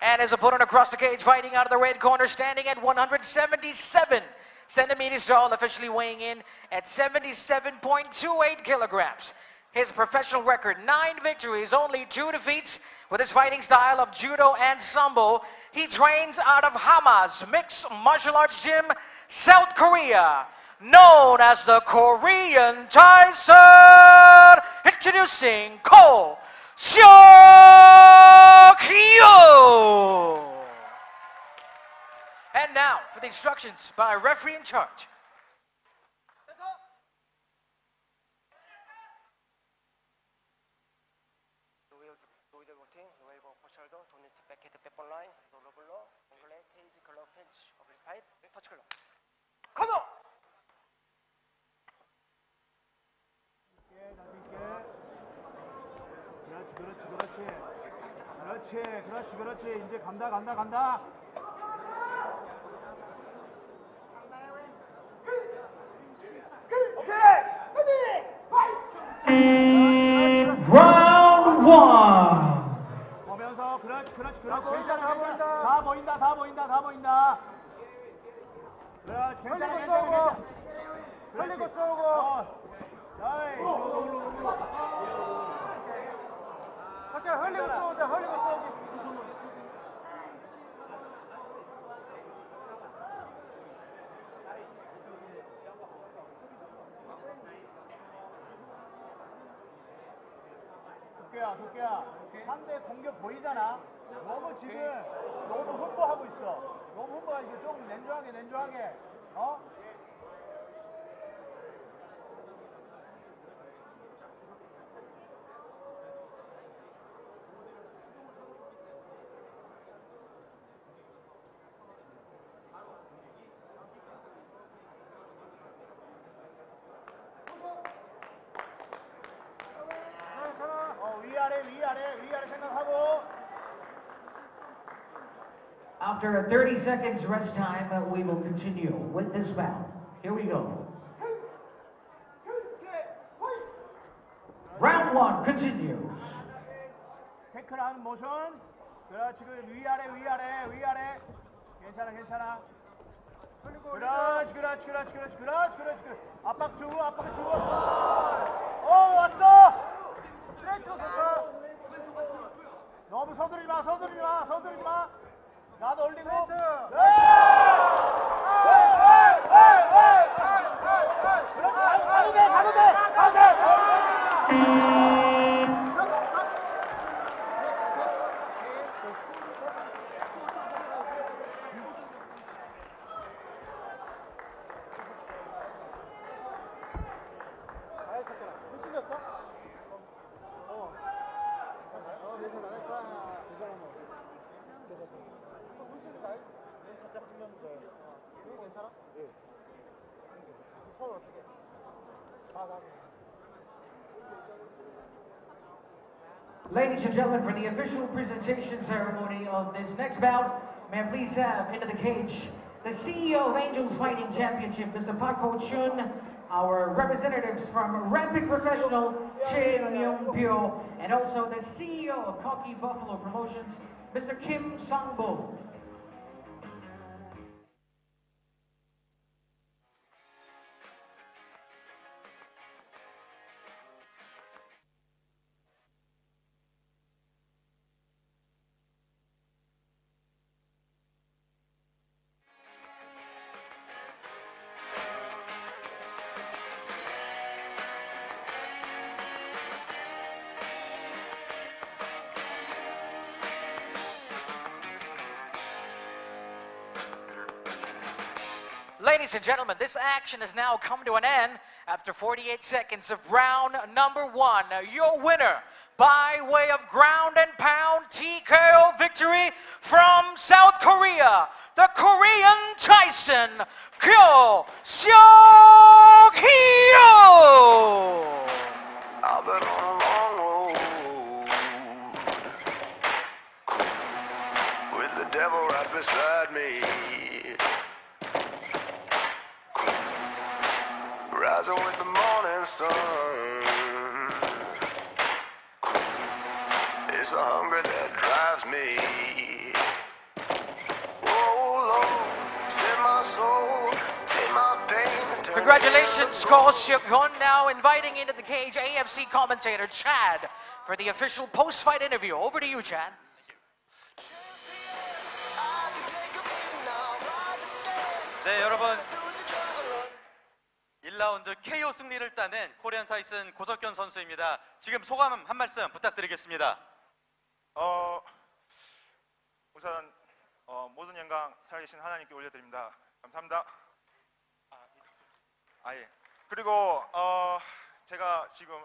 And his opponent across the cage, fighting out of the red corner, standing at 177 centimeters tall, officially weighing in at 77.28 kilograms. His professional record, 9 victories, only 2 defeats. With his fighting style of judo and sambo, he trains out of Hamas Mixed Martial Arts Gym, South Korea, known as the Korean Tyson. Introducing Ko Seok-hyo. And now for the instructions by referee in charge. 노이드 버팅, 웨이버 포셜더, 도니트 백헤드 백볼 라인, 롤러블러, 엉글레 케이지 글러브 펜치, 어블리 파이트, 터치 클럽. 커너! 그렇지. 이제 간다. Round 1. 보면서 그렇지. 괜찮아. 다 보인다. 그렇지, 괜찮아. 흘리고 쪼고. 석결 흘리고 쪼자. 도끼야. 상대 공격 보이잖아? 너무 흠모하고 있어. 너무 흠모하니까 조금 냉정하게. 어? 위아래 생각하고. After a 30 seconds rest time, we will continue with this bout. Here we go. Round 1 continues. 태클하는 모션. 그렇지, 위아래. 괜찮아. 그렇지. 압박 주고. 왔어. 스트레이트 좋다. 너무 서두르지 마. 나도 올리고. 가도 돼. Ladies and gentlemen, for the official presentation ceremony of this next bout, may I please have into the cage the CEO of Angels Fighting Championship, Mr. Park Ho-chun, our representatives from Rapid Professional, Chae Myung-pyo, and also the CEO of Cocky Buffalo Promotions, Mr. Kim Sang-bo. Ladies and gentlemen, this action has now come to an end after 48 seconds of round number 1. Your winner by way of ground and pound TKO victory from South Korea, the Korean Tyson, Kyo Seok-hyo! I've been on a long road with the devil right beside me. Rising with the morning sun. It's the hunger that drives me. Oh Lord, set my soul, take my pain. and turn it Congratulations, into Ko gold. Seok-hyun. Now inviting into the cage AFC commentator Chad for the official post-fight interview. Over to you, Chad. 네, 여러분. 1라운드 KO 승리를 따낸 코리안 타이슨 고석현 선수입니다. 지금 소감 한 말씀 부탁드리겠습니다. 우선 모든 영광 살아계신 하나님께 올려드립니다. 감사합니다. 예. 그리고 제가 지금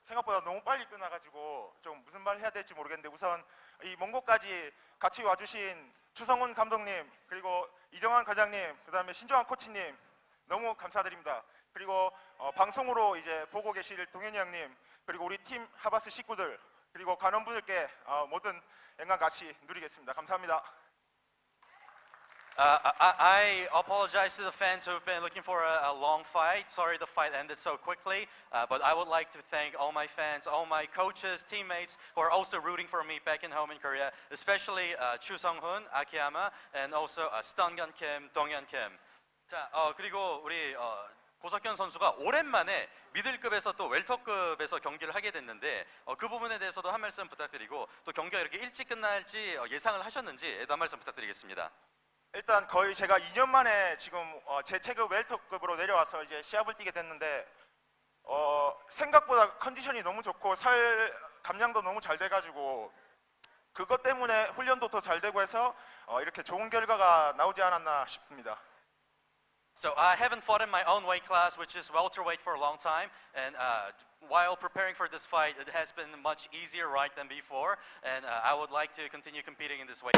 생각보다 너무 빨리 끝나가지고 좀 무슨 말 해야 될지 모르겠는데 우선 이 먼 곳까지 같이 와주신 추성훈 감독님 그리고 이정환 과장님 그다음에 신조환 코치님 너무 감사드립니다. 그리고 방송으로 이제 보고 계실 동현이 형님 그리고 우리 팀 하바스 식구들 그리고 관원분들께 모든 영광 같이 누리겠습니다. 감사합니다. I apologize to the fans who've been looking for a long fight. Sorry the fight ended so quickly, but I would like to thank all my fans, all my coaches, teammates who are also rooting for me back in home in Korea, especially Chu Sung-hoon, Akiyama, and also Stungan Kim, Donghyun Kim. 자, 그리고 우리 고석현 선수가 오랜만에 미들급에서 또 웰터급에서 경기를 하게 됐는데 그 부분에 대해서도 한 말씀 부탁드리고 또 경기가 이렇게 일찍 끝날지 예상을 하셨는지에도 한 말씀 부탁드리겠습니다. 일단 거의 제가 2년 만에 지금 제 체급 웰터급으로 내려와서 이제 시합을 뛰게 됐는데 생각보다 컨디션이 너무 좋고 살 감량도 너무 잘 돼가지고 그것 때문에 훈련도 더 잘 되고 해서 이렇게 좋은 결과가 나오지 않았나 싶습니다. So I haven't fought in my own weight class, which is welterweight, for a long time, and while preparing for this fight, it has been much easier right than before, and I would like to continue competing in this weight.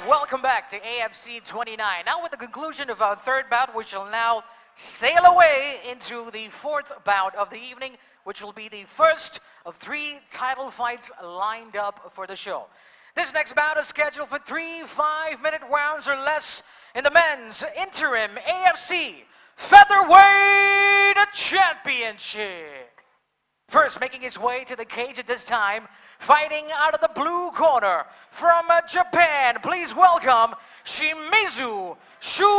Welcome back to AFC29. Now with the conclusion of our third bout, we shall now sail away into the fourth bout of the evening, which will be the first of 3 title fights lined up for the show. This next bout is scheduled for 3 5-minute rounds or less in the men's interim AFC Featherweight Championship. First, making his way to the cage at this time, fighting out of the blue corner from Japan, please welcome Shimizu Shunichi.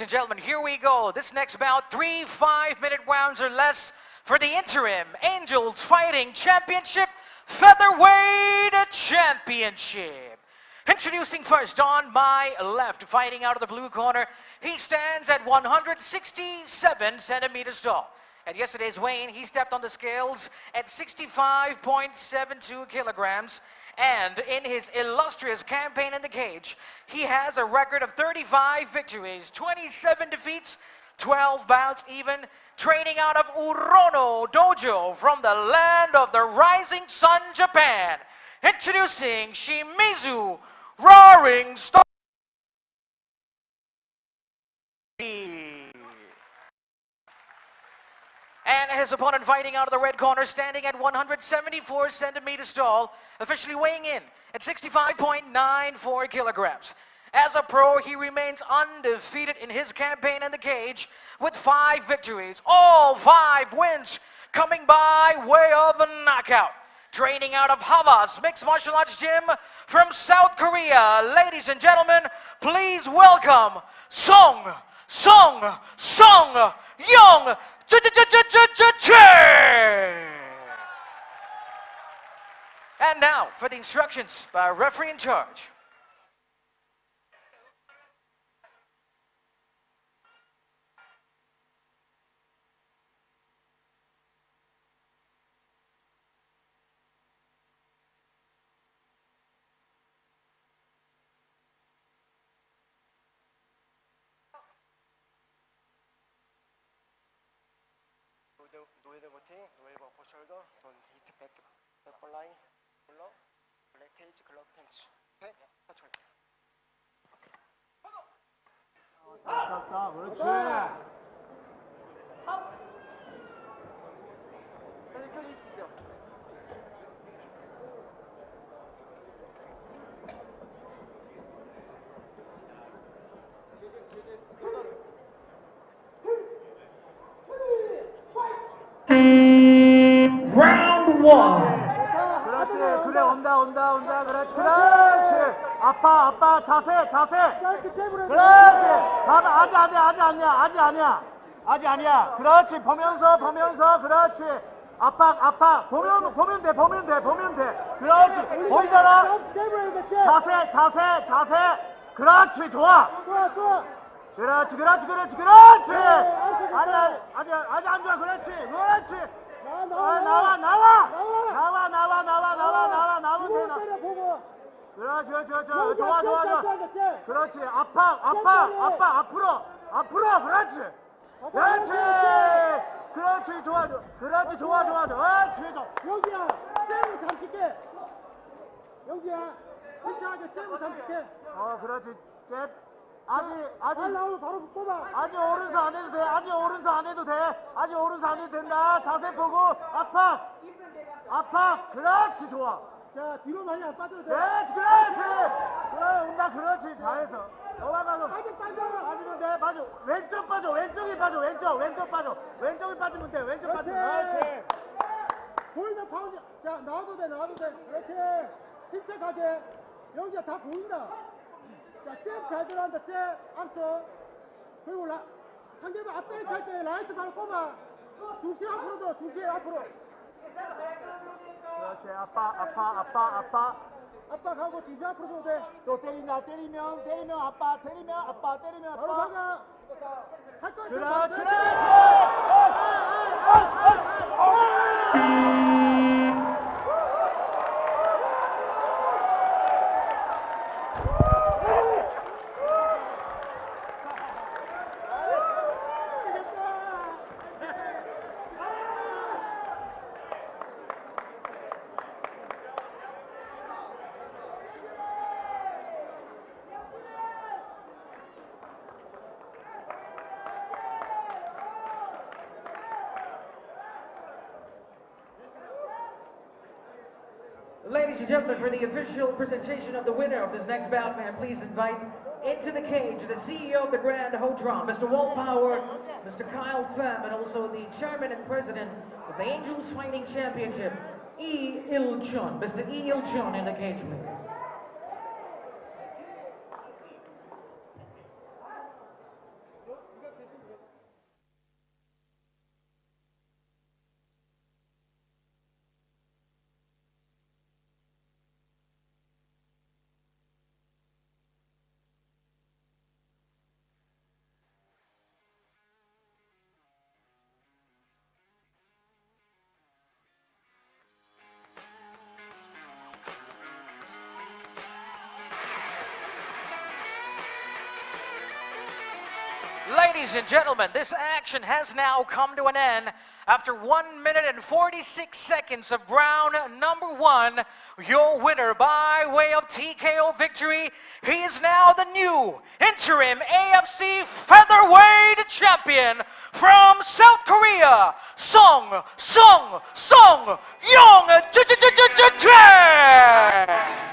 and gentlemen, here we go. This next bout, 3 5-minute rounds or less for the interim Angels Fighting Championship Featherweight Championship. Introducing first on my left, fighting out of the blue corner, he stands at 167 centimeters tall. At yesterday's weighing, he stepped on the scales at 65.72 kilograms. And in his illustrious campaign in the cage, he has a record of 35 victories, 27 defeats, 12 bouts even, training out of Urono Dojo from the land of the rising sun, Japan. Introducing Shimizu Roaring Star. And his opponent fighting out of the red corner, standing at 174 centimeters tall, officially weighing in at 65.94 kilograms. As a pro, he remains undefeated in his campaign in the cage with 5 victories, all 5 wins coming by way of a knockout. Training out of Havas Mixed Martial Arts Gym from South Korea. Ladies and gentlemen, please welcome Song Young Che. And now for the instructions by our referee in charge. 노이드 버팅, 노엘버 포숄더, 돈 히트 백볼 라인, 블러, 블랙 테이지 글러브 팬치. 오케이? 터치 걸려. 그렇지. 사진 켜주시겠어요? Round 1. 그렇지. 그래 온다. 그렇지. 아빠 자세. 그렇지. 봐봐. 아직 아니야. 그렇지. 보면서. 그렇지. 아빠. 보면 돼. 그렇지. 보이잖아. 자세. 그렇지. 좋아. 그렇지. 아니 아직 안 좋아. 그렇지. 나와. 나오면 돼. 그렇지. 좋아. 그렇지. 아빠 앞으로. 그렇지. 좋아. 그렇지. 좋아. 여기야, 쌤을 잠실게. 여기야, 괜찮하게 쌤을 잠실게. 그렇지. 잽. 아직 나오면 바로 뽑아. 아직 오른손 안 해도 돼. 된다. 자세 보고 아파. 그렇지. 좋아. 자, 뒤로 많이 안 빠져도 돼. 그렇지. 온다. 그렇지. 잘해서. 너가 가서 아직 빠져. 빠지면 돼. 빠져. 왼쪽이 빠져. 왼쪽이 빠지면 돼. 왼쪽 빠지면. 그렇지. 보이면 파운드. 자, 나와도 돼. 그렇지. 침착하게. 여기가 다 보인다. 자, 잽잘 들어간다. 잽 앞서. 그리고 상대방 앞다리 찰 때 라이트 바로 꼽아. 중심 앞으로 줘. 그렇지. 아빠. 아빠 가고 중심 앞으로 줘도 돼. 또 때리면 아빠. 바로 가자. 할 거야. 그렇지. Ladies and gentlemen, for the official presentation of the winner of this next bout, may I please invite into the cage the CEO of the Grand Hodron, Mr. Walt Power, Mr. Kyle Pham, and also the chairman and president of the Angels Fighting Championship, E. Il-chun. Mr. E. Il-chun in the cage, please. Ladies and gentlemen, this action has now come to an end. After 1 minute and 46 seconds of round number 1, your winner by way of TKO victory, he is now the new interim AFC featherweight champion from South Korea, Song Young Jae.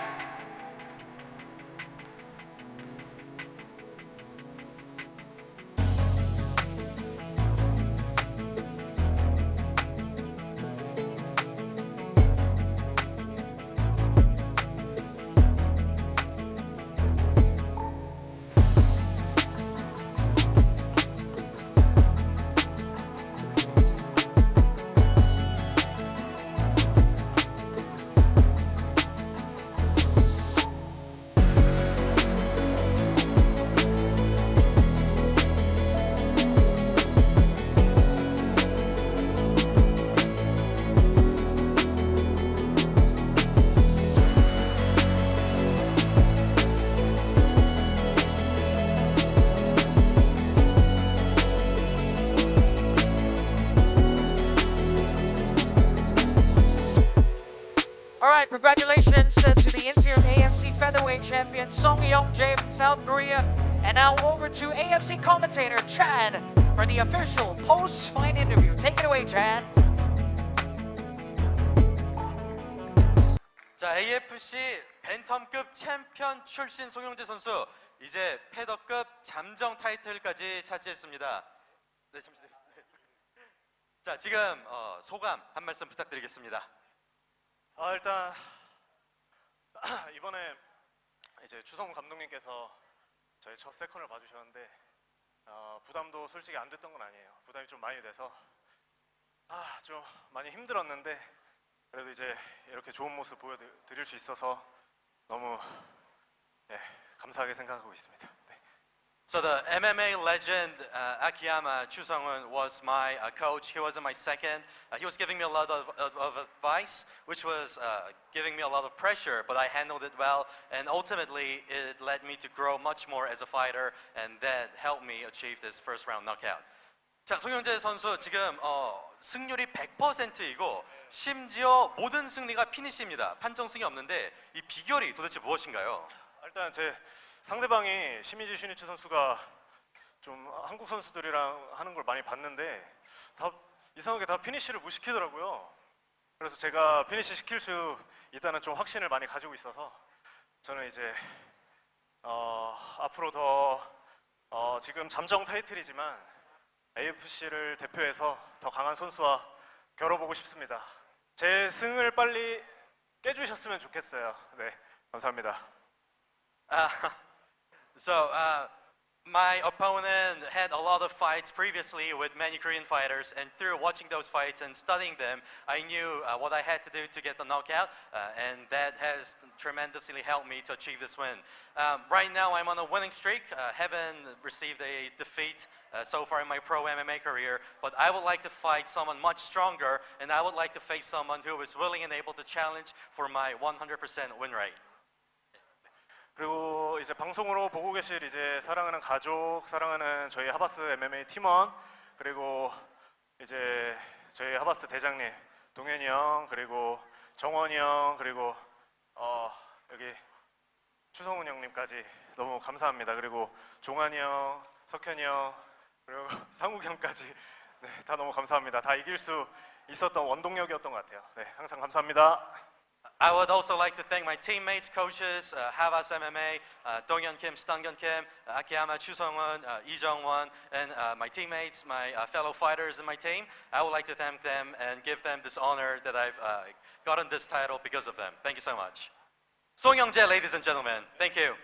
Alright, congratulations to the interim AFC featherweight champion Song Young Jae from South Korea. And now over to AFC commentator Chan for the official post-fight interview. Take it away, Chan. 자, AFC 벤텀급 챔피언 출신 송영재 선수 이제 패더급 잠정 타이틀까지 차지했습니다. 네, 잠시만요. 자, 지금 소감 한 말씀 부탁드리겠습니다. 일단 이번에 이제 추성 감독님께서 저희 첫 세컨을 봐주셨는데 부담도 솔직히 안 됐던 건 아니에요. 부담이 좀 많이 돼서 좀 많이 힘들었는데 그래도 이제 이렇게 좋은 모습 보여드릴 수 있어서 너무 감사하게 생각하고 있습니다. 네. So the MMA legend Akiyama Chusung-won was my coach. He wasn't my second. He was giving me a lot of advice, which was giving me a lot of pressure, but I handled it well. And ultimately, it led me to grow much more as a fighter, and that helped me achieve this first round knockout. 자, 송영재 선수 지금 승률이 100%이고 심지어 모든 승리가 피니시입니다. 판정 승이 없는데 이 비결이 도대체 무엇인가요? 일단 제 상대방이 시미지 슈니츠 선수가 좀 한국 선수들이랑 하는 걸 많이 봤는데 다 이상하게 다 피니시를 못 시키더라고요. 그래서 제가 피니시 시킬 수 있다는 좀 확신을 많이 가지고 있어서 저는 이제 앞으로 더 지금 잠정 타이틀이지만 AFC를 대표해서 더 강한 선수와 겨뤄보고 싶습니다. 제 승을 빨리 깨주셨으면 좋겠어요. 네, 감사합니다. So my opponent had a lot of fights previously with many Korean fighters, and through watching those fights and studying them, I knew what I had to do to get the knockout, and that has tremendously helped me to achieve this win. Right now I'm on a winning streak. Haven't received a defeat so far in my pro MMA career, but I would like to fight someone much stronger, and I would like to face someone who is willing and able to challenge for my 100% win rate. 그리고 이제 방송으로 보고 계실 이제 사랑하는 가족, 사랑하는 저희 하바스 MMA 팀원, 그리고 이제 저희 하바스 대장님 동현이 형, 그리고 정원이 형, 그리고 여기 추성훈 형님까지 너무 감사합니다. 그리고 종환이 형, 석현이 형, 그리고 상욱 형까지 다 너무 감사합니다. 다 이길 수 있었던 원동력이었던 것 같아요. 네, 항상 감사합니다. I would also like to thank my teammates, coaches, Havas MMA, Donghyun Kim, Stanghyun Kim, Akiyama Chusung-won, Lee Jung-won, and my teammates, my fellow fighters in my team. I would like to thank them and give them this honor that I've gotten this title because of them. Thank you so much. Song Young Jae, ladies and gentlemen. Thank you.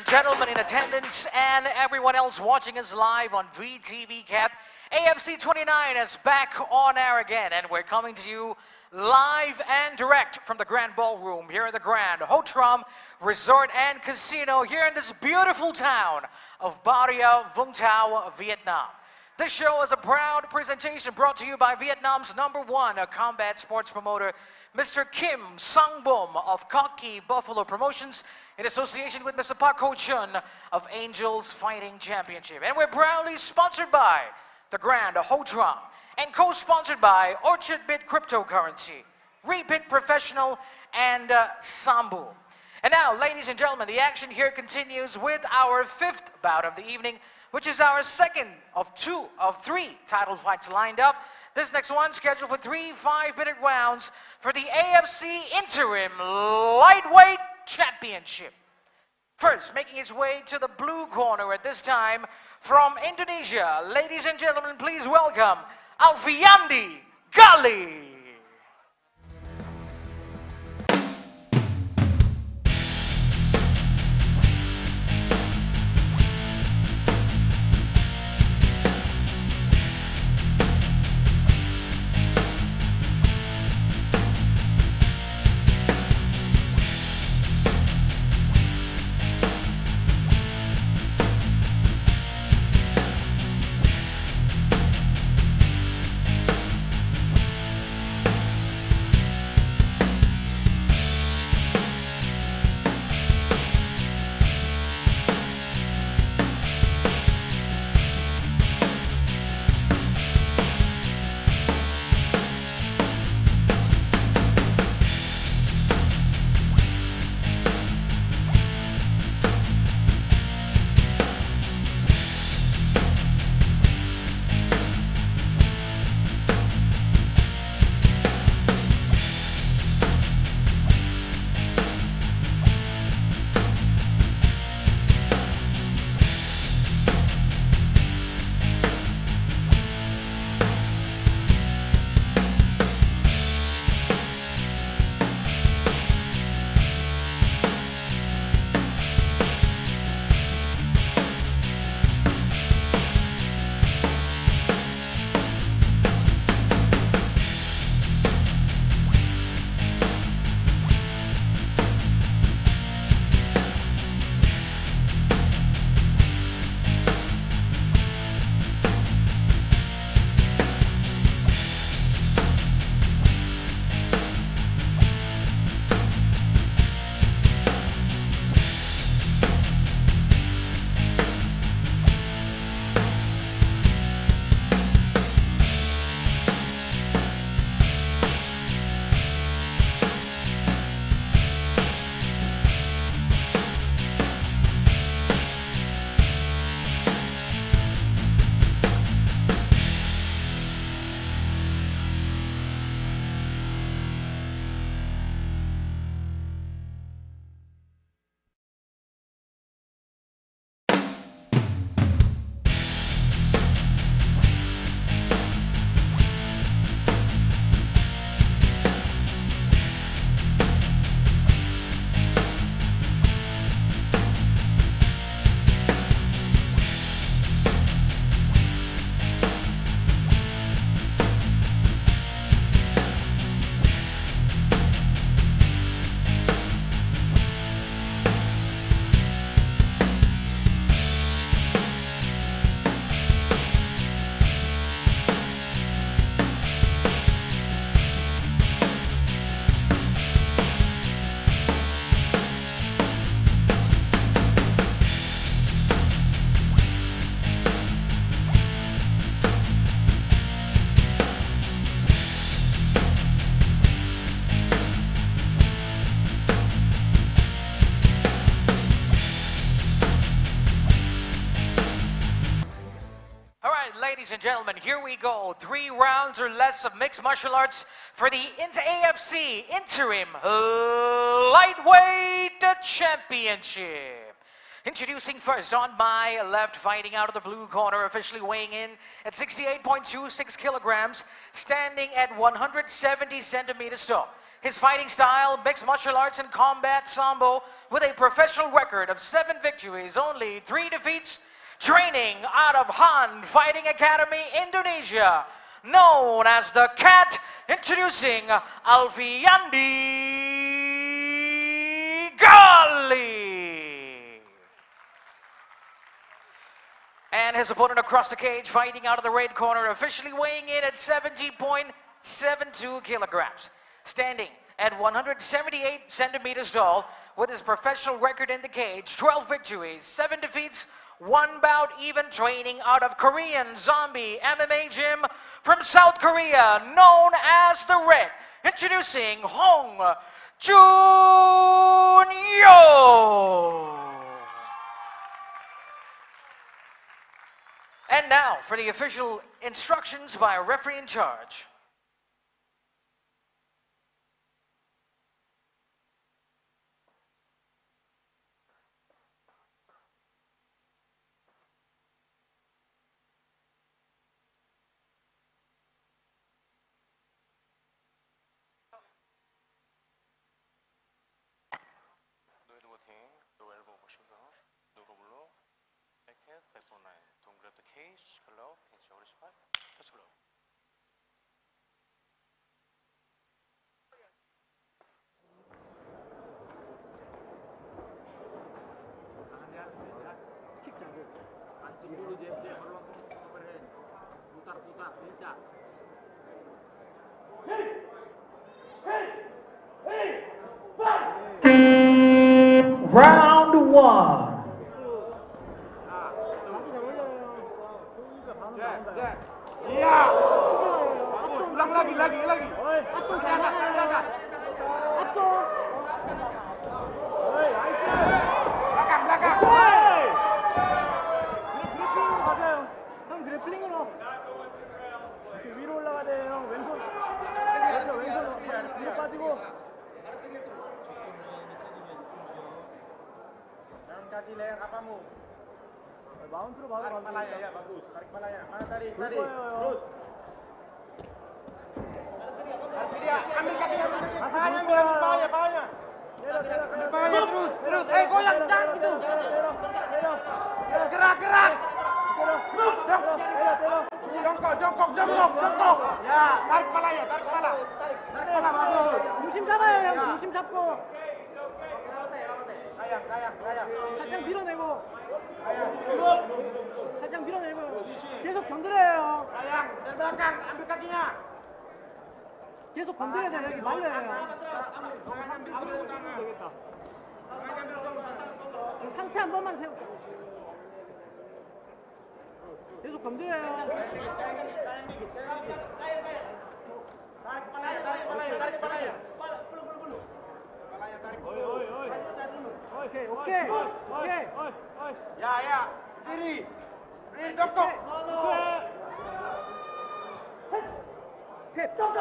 gentlemen in attendance, and everyone else watching us live on VTV Cap, AFC29 is back on air again, and we're coming to you live and direct from the Grand Ballroom here in the Grand Hotram Resort and Casino here in this beautiful town of Barria, Vung Tau, Vietnam. This show is a proud presentation brought to you by Vietnam's #1 combat sports promoter, Mr. Kim Sang-bom of Cocky Buffalo Promotions, in association with Mr. Park Ho-chun of Angels Fighting Championship. And we're proudly sponsored by the Grand Hotram and co-sponsored by Orchard Bit Cryptocurrency, Rebit Professional, and Sambu. And now, ladies and gentlemen, the action here continues with our 5th bout of the evening, which is our second of 3 title fights lined up. This next one scheduled for 3 5-minute rounds for the AFC Interim Lightweight Championship. First, making his way to the blue corner at this time from Indonesia, ladies and gentlemen, please welcome Alfiandi Gali. Ladies and gentlemen, here we go. 3 rounds or less of mixed martial arts for the AFC Interim Lightweight Championship. Introducing first on my left, fighting out of the blue corner, officially weighing in at 68.26 kilograms, standing at 170 centimeters tall. His fighting style, mixed martial arts and combat sambo, with a professional record of 7 victories, only 3 defeats, training out of Han Fighting Academy, Indonesia, known as the Cat, introducing Alfiandi Gali. And his opponent across the cage, fighting out of the red corner, officially weighing in at 70.72 kilograms, standing at 178 centimeters tall, with his professional record in the cage, 12 victories, 7 defeats, 1 bout, even, training out of Korean Zombie MMA Gym from South Korea, known as the Red, introducing Hong Jun-yo. And now for the official instructions by a referee in charge. No elbow push down, no roll, back head, back bone line. Don't grab the cage, glove, pinch over the spine, touch glove. Round 1. Iya. Ulang lagi. belakang. 그래플링으로 가세요. 형 그래플링으로. 이렇게 위로 올라가야 돼요, 형. 왼손. 왼손 뒤로 빠지고. Jangan kasih leher kapamu. Maun트로 바로 tarik kepalanya ya, bagus. Tarik kepalanya. Mana tadi? Terus. Tarik dia. Ambil kakinya. Ambil pahanya. Ambil pahanya terus. Goyang jangan gitu. Gerak. Jongkok. Ya, tarik kepalanya, tarik kepala. Tarik kepala bagus. 중심 잡아요, 형. 중심 잡고. 가양. 살짝 밀어내고. 살짝 밀어내고. 계속 건드려요. 가양, dari belakang, ambil kakinya. 계속 건드려야 돼, 여기 말려요. 상체 한 번만 세워. 계속 건드려요. tarik kepalanya. Oke. Ya. Diri, jongkok. Stop.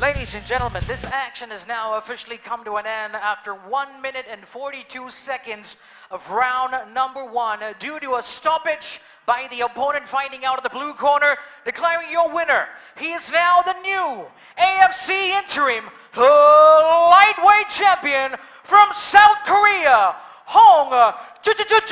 Ladies and gentlemen, this action has now officially come to an end after 1 minute and 42 seconds of round number 1 due to a stoppage by the opponent fighting out of the blue corner, declaring your winner. He is now the new AFC interim lightweight champion from South Korea, Hong Junyoung.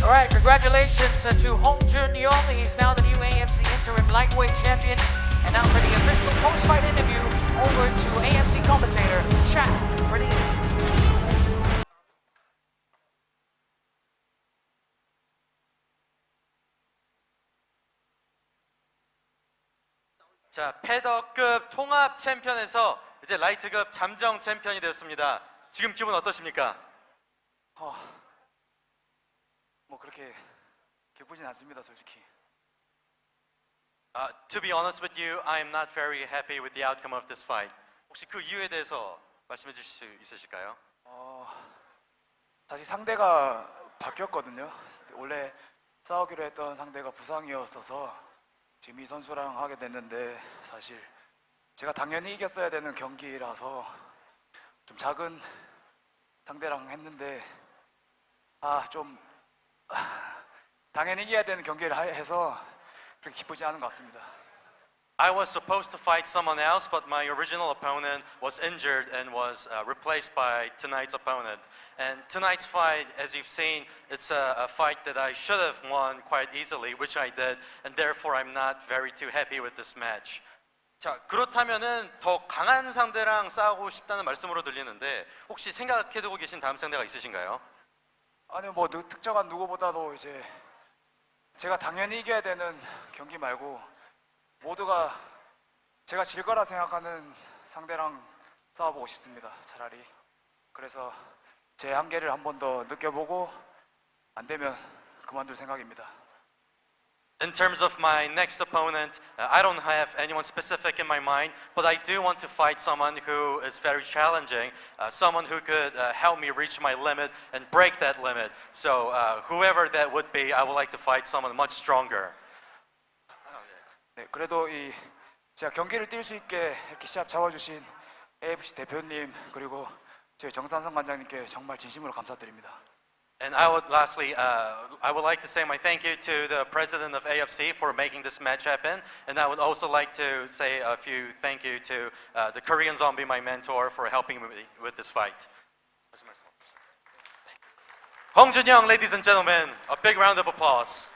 All right, congratulations to Hong Junyoung. He's now the new AFC interim lightweight champion. And now for the official post-fight interview, over to AFC commentator Chad for the 자, 패더급 통합 챔피언에서 이제 라이트급 잠정 챔피언이 되었습니다. 지금 기분 어떠십니까? 뭐 그렇게 기쁘진 않습니다, 솔직히. To be honest with you, I am not very happy with the outcome of this fight. 혹시 그 이유에 대해서 말씀해 주실 수 있으실까요? 사실 상대가 바뀌었거든요. 원래 싸우기로 했던 상대가 부상이었어서 지금 이 선수랑 하게 됐는데 사실 제가 당연히 이겼어야 되는 경기라서 좀 작은 상대랑 했는데 좀 당연히 이겨야 되는 경기를 해서 그렇게 기쁘지 않은 것 같습니다. I was supposed to fight someone else, but my original opponent was injured and was replaced by tonight's opponent. And tonight's fight, as you've seen, it's a fight that I should have won quite easily, which I did, and therefore I'm not very too happy with this match. 자, 그렇다면은 더 강한 상대랑 싸우고 싶다는 말씀으로 들리는데 혹시 생각해두고 계신 다음 상대가 있으신가요? 아니요, 뭐 특정한 누구보다도 이제 제가 당연히 이겨야 되는 경기 말고 모두가 제가 질 거라 생각하는 상대랑 싸워보고 싶습니다, 차라리. 그래서 제 한계를 한 번 더 느껴보고 안 되면 그만둘 생각입니다. In terms of my next opponent, I don't have anyone specific in my mind, but I do want to fight someone who is very challenging, someone who could help me reach my limit and break that limit. So whoever that would be, I would like to fight someone much stronger. 네, 그래도 제가 경기를 뛸 수 있게 이렇게 시합 잡아주신 AFC 대표님 그리고 저희 정산성 관장님께 정말 진심으로 감사드립니다. And I would lastly, I would like to say my thank you to the president of AFC for making this match happen, and I would also like to say a few thank you to the Korean Zombie, my mentor, for helping me with this fight. Hong Junyoung, ladies and gentlemen, a big round of applause.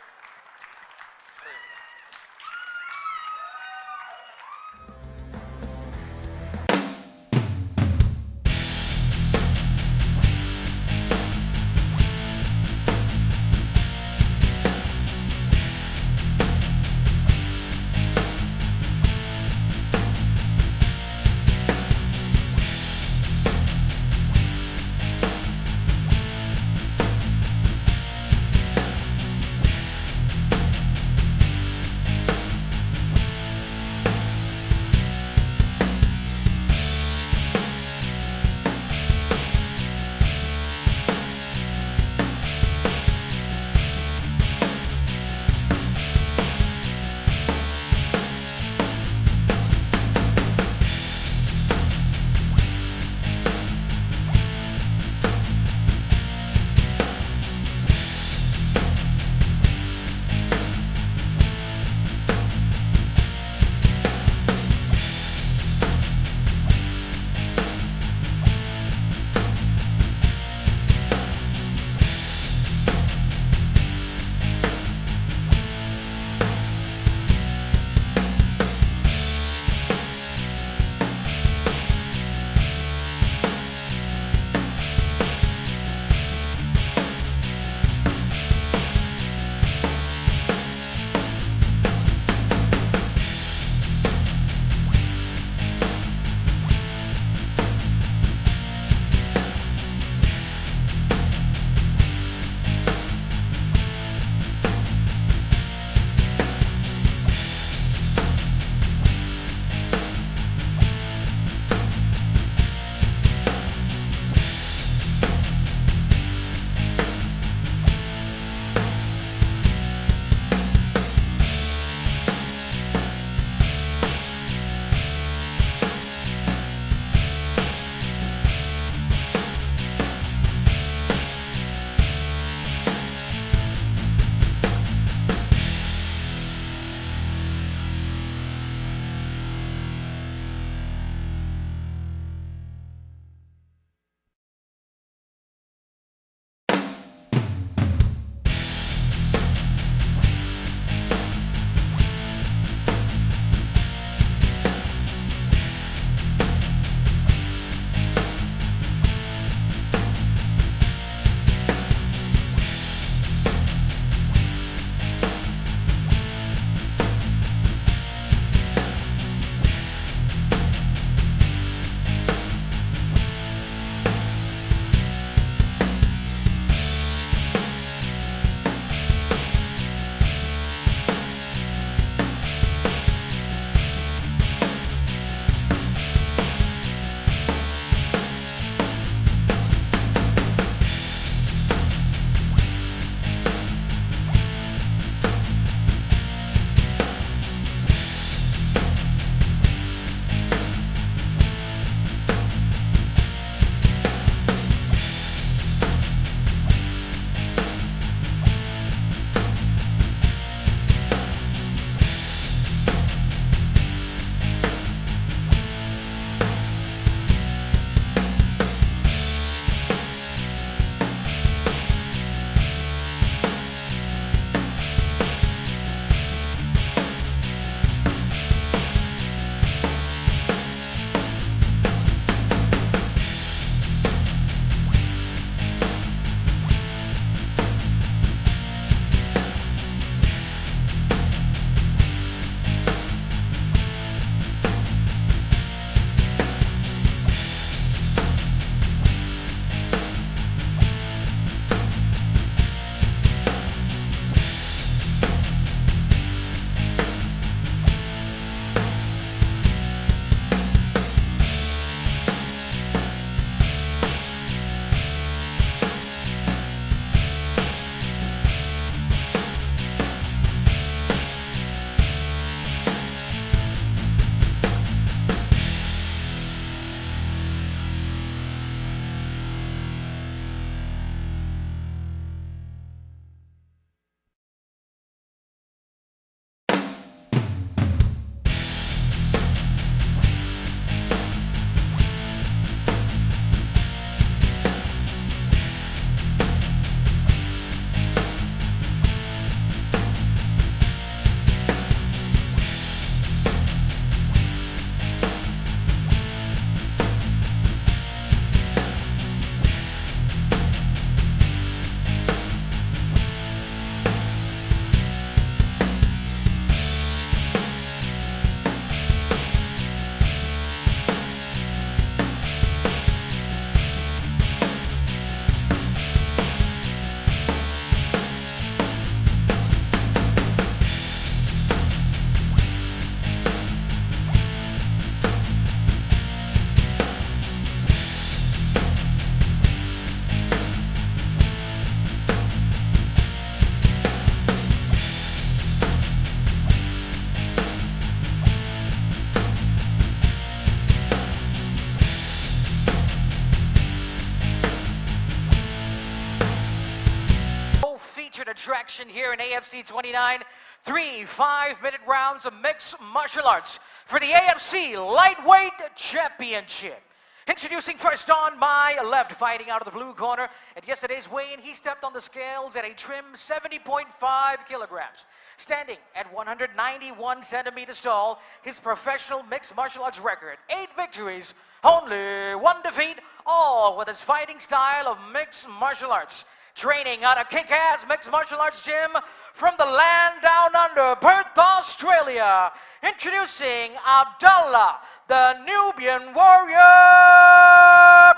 attraction here in AFC29. 3 5-minute rounds of mixed martial arts for the AFC Lightweight Championship. Introducing first on my left, fighting out of the blue corner. At yesterday's weigh-in, he stepped on the scales at a trim 70.5 kilograms. Standing at 191 centimeters tall, his professional mixed martial arts record, 8 victories, only 1 defeat, all with his fighting style of mixed martial arts. Training at a kick-ass mixed martial arts gym from the land down under, Perth, Australia. Introducing Abdullah, the Nubian warrior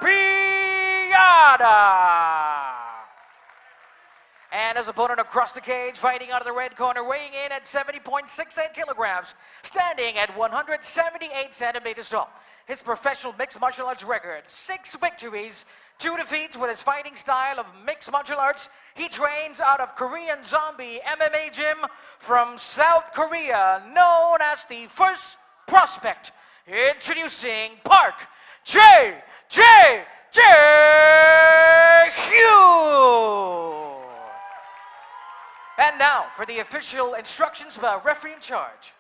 Piada. And his opponent across the cage, fighting out of the red corner, weighing in at 70.68 kilograms, standing at 178 centimeters tall. His professional mixed martial arts record, 6 victories, 2 defeats with his fighting style of mixed martial arts. He trains out of Korean Zombie MMA gym from South Korea, known as the First Prospect. Introducing Park J. Hugh. And now for the official instructions by referee in charge.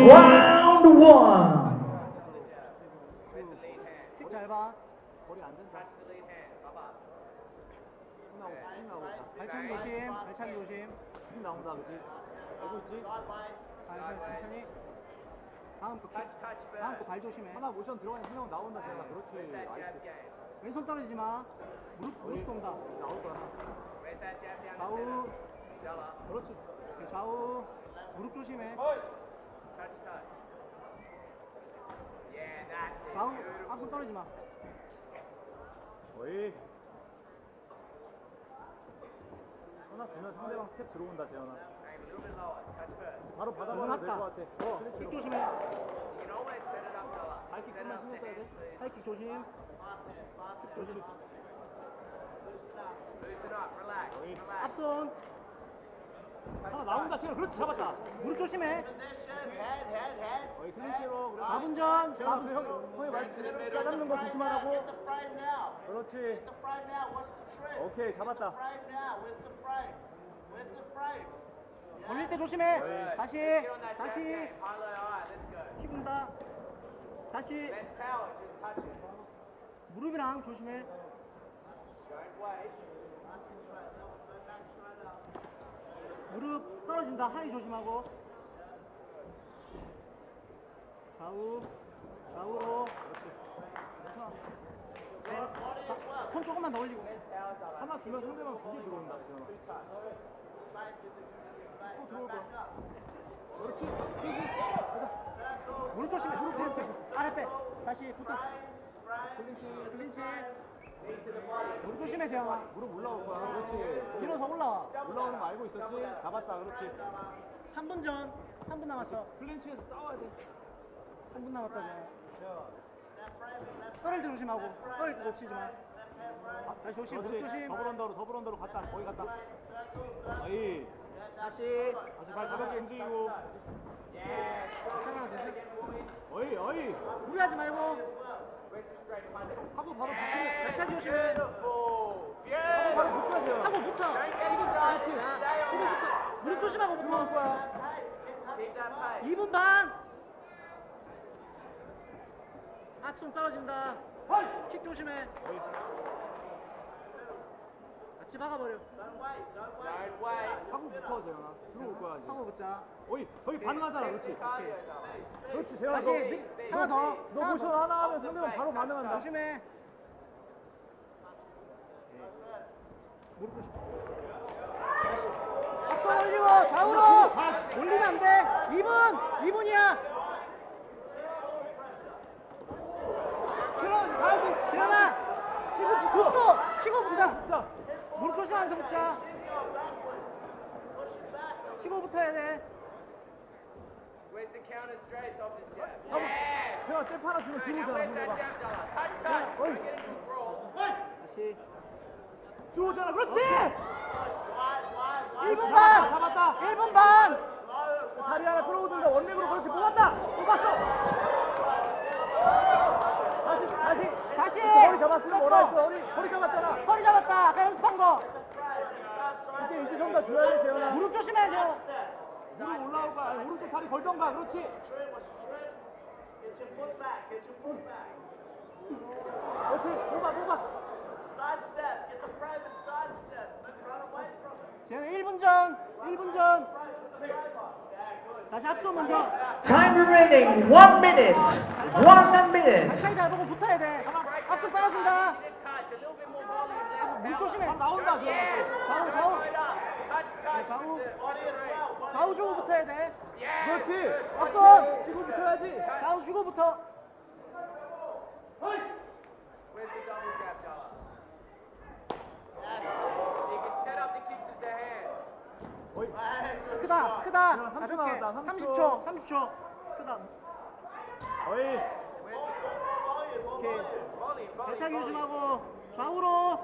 Round 1. 킥 잘 봐. 머리 안 된다. 발차기 조심. 발차기 조심. 힘 나온다, 그렇지? 알고 있지? 천천히. 다음 거 발 조심해. 하나 모션 들어가니 한 명 나온다, 제가. 그렇지. 왼손 떨어지지 마. 무릎 동다. 나올 거야. 좌우. 그렇지. 좌우. 무릎 조심해. 좌우. 앞손 떨어지지 마. 어이. 하나 주면 상대방 스텝 들어온다, 재현아. 바로 받아가면 될 것 같아. 킥 조심해. 하이킥 좀만 신경 써야 돼. 하이킥 조심. 킥 조심. 앞손. 하나 나온다, 지금. 그렇지, 잡았다. 무릎 조심해. 어이, 클린치로. 4분 전. 형이 말씀 잡는 거 조심하라고. 그렇지. 오케이, 잡았다. 걸릴 때 조심해. 다시. 킥은다. 다시. 무릎이랑 조심해. 무릎 떨어진다. 하이 조심하고. 좌우로. 손 조금만 더 올리고. 하나 주면 상대방 2개 들어온다. 또 들어올 거야. 그렇지. 무릎 조심해. 무릎 빼. 아래 빼. 다시 붙어. 클린치. 무릎 조심해, 재영아. 무릎 올라올 거야. 그렇지. 밀어서 올라와. 올라오는 거 알고 있었지? 잡았다. 그렇지. 3분 전. 3분 남았어. 클린치에서 싸워야 돼. 3분 남았다, 재영아. 떨을 때 조심하고. 떨을 때 놓치지 마. 다시 조심. 무릎 조심. 더블 언더로 갔다. 거기 갔다. 아이. 다시 발 가볍게 움직이고. 괜찮아. 어이. 무리하지 말고. 하고 바로 붙으면 발차기 조심해. 하고 바로 붙어야 하고 붙어. 지금 붙어. 무릎 조심하고 붙어. 거야. 2분 반. 앞손 떨어진다. 킥 조심해. 같이 박아버려. 하고 붙어 재현아. 들어올 거야 이제. 하고 붙자. 거기 반응하잖아. 그렇지. 그렇지 재현아. 다시 하나 더. 너 모션 하나 하면 상대방 바로 반응한다. 조심해. 앞서 올리고 좌우로 올리면 안 돼. 2분이야. 재현아 치고 붙자. 무릎 조심하면서 붙자. 치고 붙어야 돼. 재현아 잽 하나 주면 들어오잖아. 다시 들어오잖아. 그렇지. 1분 반. 잡았다. 1분 반. 다리 하나 끌어오든가 원맥으로 그렇지. 뽑았다. 다시. 허리 잡았으면 뭐라 했어. 허리 잡았잖아. 허리 잡았다. 아까 연습한 거. 이제 이지성가 줘야 돼 재현아. 무릎 조심해야죠. 무릎 올라올 거야. 아니, 오른쪽 다리 걸던가. 그렇지. 그렇지. 뽑아. 재현아 1분 전. 다시 합수 먼저. Time remaining 1 minute. 1 minute. 발차기 잘 보고 붙어야 돼. 합수 떨어진다. 물 조심해. 나온다. 좌우 주고 붙어야 돼. 그렇지. 앞선. 치고 붙어야지. 좌우 주고 붙어. 크다. 가볍게. 30초. 크다. 어이. 오케이. 발차기 조심하고 좌우로.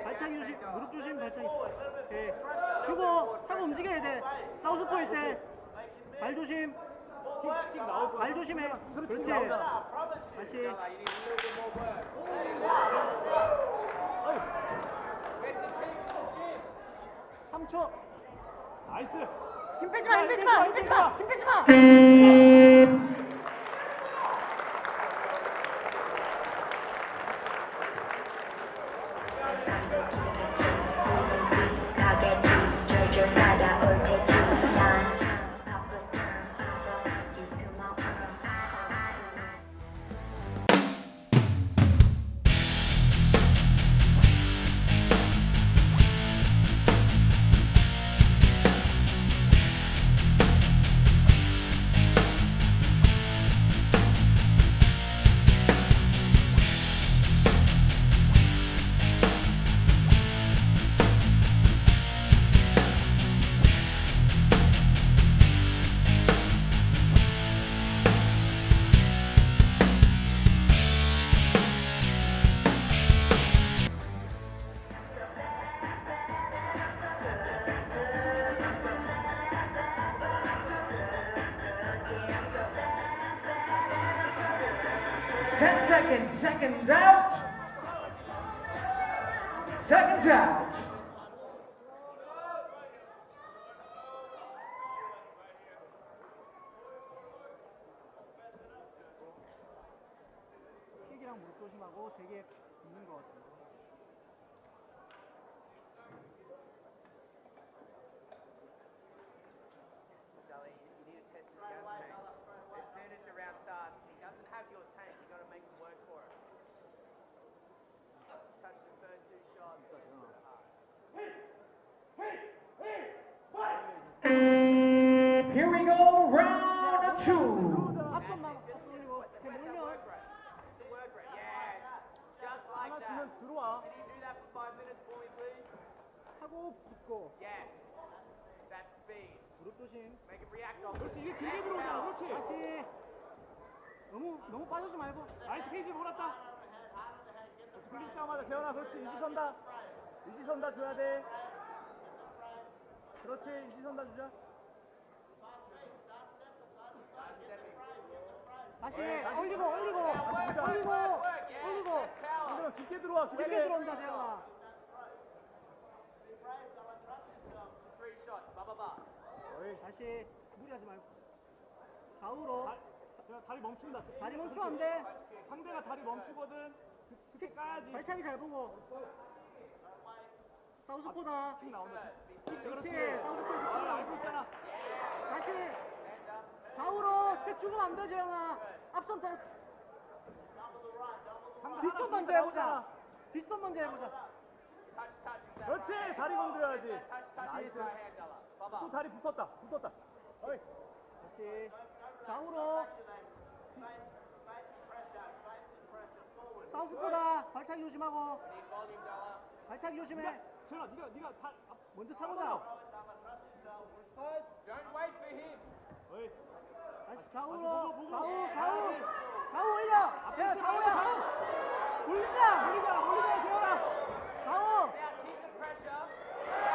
발차기 조심. 무릎 조심. 발차기. 오케이. 주고 차고 움직여야 돼. 사우스포일 때. 발 조심. 킥 나올 거야. 발 조심해. 그렇지. 다시. 삼 3초. 나이스. 힘 빼지 마. Seconds out. 킥이랑 무릎 조심하고 되게 있는 것 같아. Here we go, round 2. 앞선만 올리고 제 몰면 하나 주면 들어와. 하고 붙고. 무릎 조심. 그렇지. 이게 길게 들어오잖아. 그렇지. 다시. 너무 빠지지 말고. 나이스 페이지 몰았다. 플리스 싸움하자. 재현아. 그렇지. 이지선다 줘야 돼. 그렇지. 이지선다 주자. 다시 올리고. 상대방 깊게 들어와. 길게 들어온다 재현아. 다시 무리하지 말고. 좌우로. 다리 멈춘다. 다리 멈추면 안 돼. 상대가 다리 멈추거든. 그렇게 까야지. 발차기 잘 보고. 사우스포다. 킥 나온다. 그렇지. 사우스포에서 아, 알고 있잖아. 다시 좌우로 스텝 주면 안 돼, 재현아. 앞선 떨어. 뒷선 먼저 해보자. 뒷선 먼저 해보자. 그렇지. 다리 건드려야지. 나이스. 또 다리 붙었다. 어이. 다시 좌우로. 사우스포다. 발차기 조심하고. 발차기 조심해. 재현아, 네가 다 먼저 차보자. 어이. 다시 좌우로. 좌우 올려. 야, 좌우야. 올린다. 올리자, 재현아. 좌우.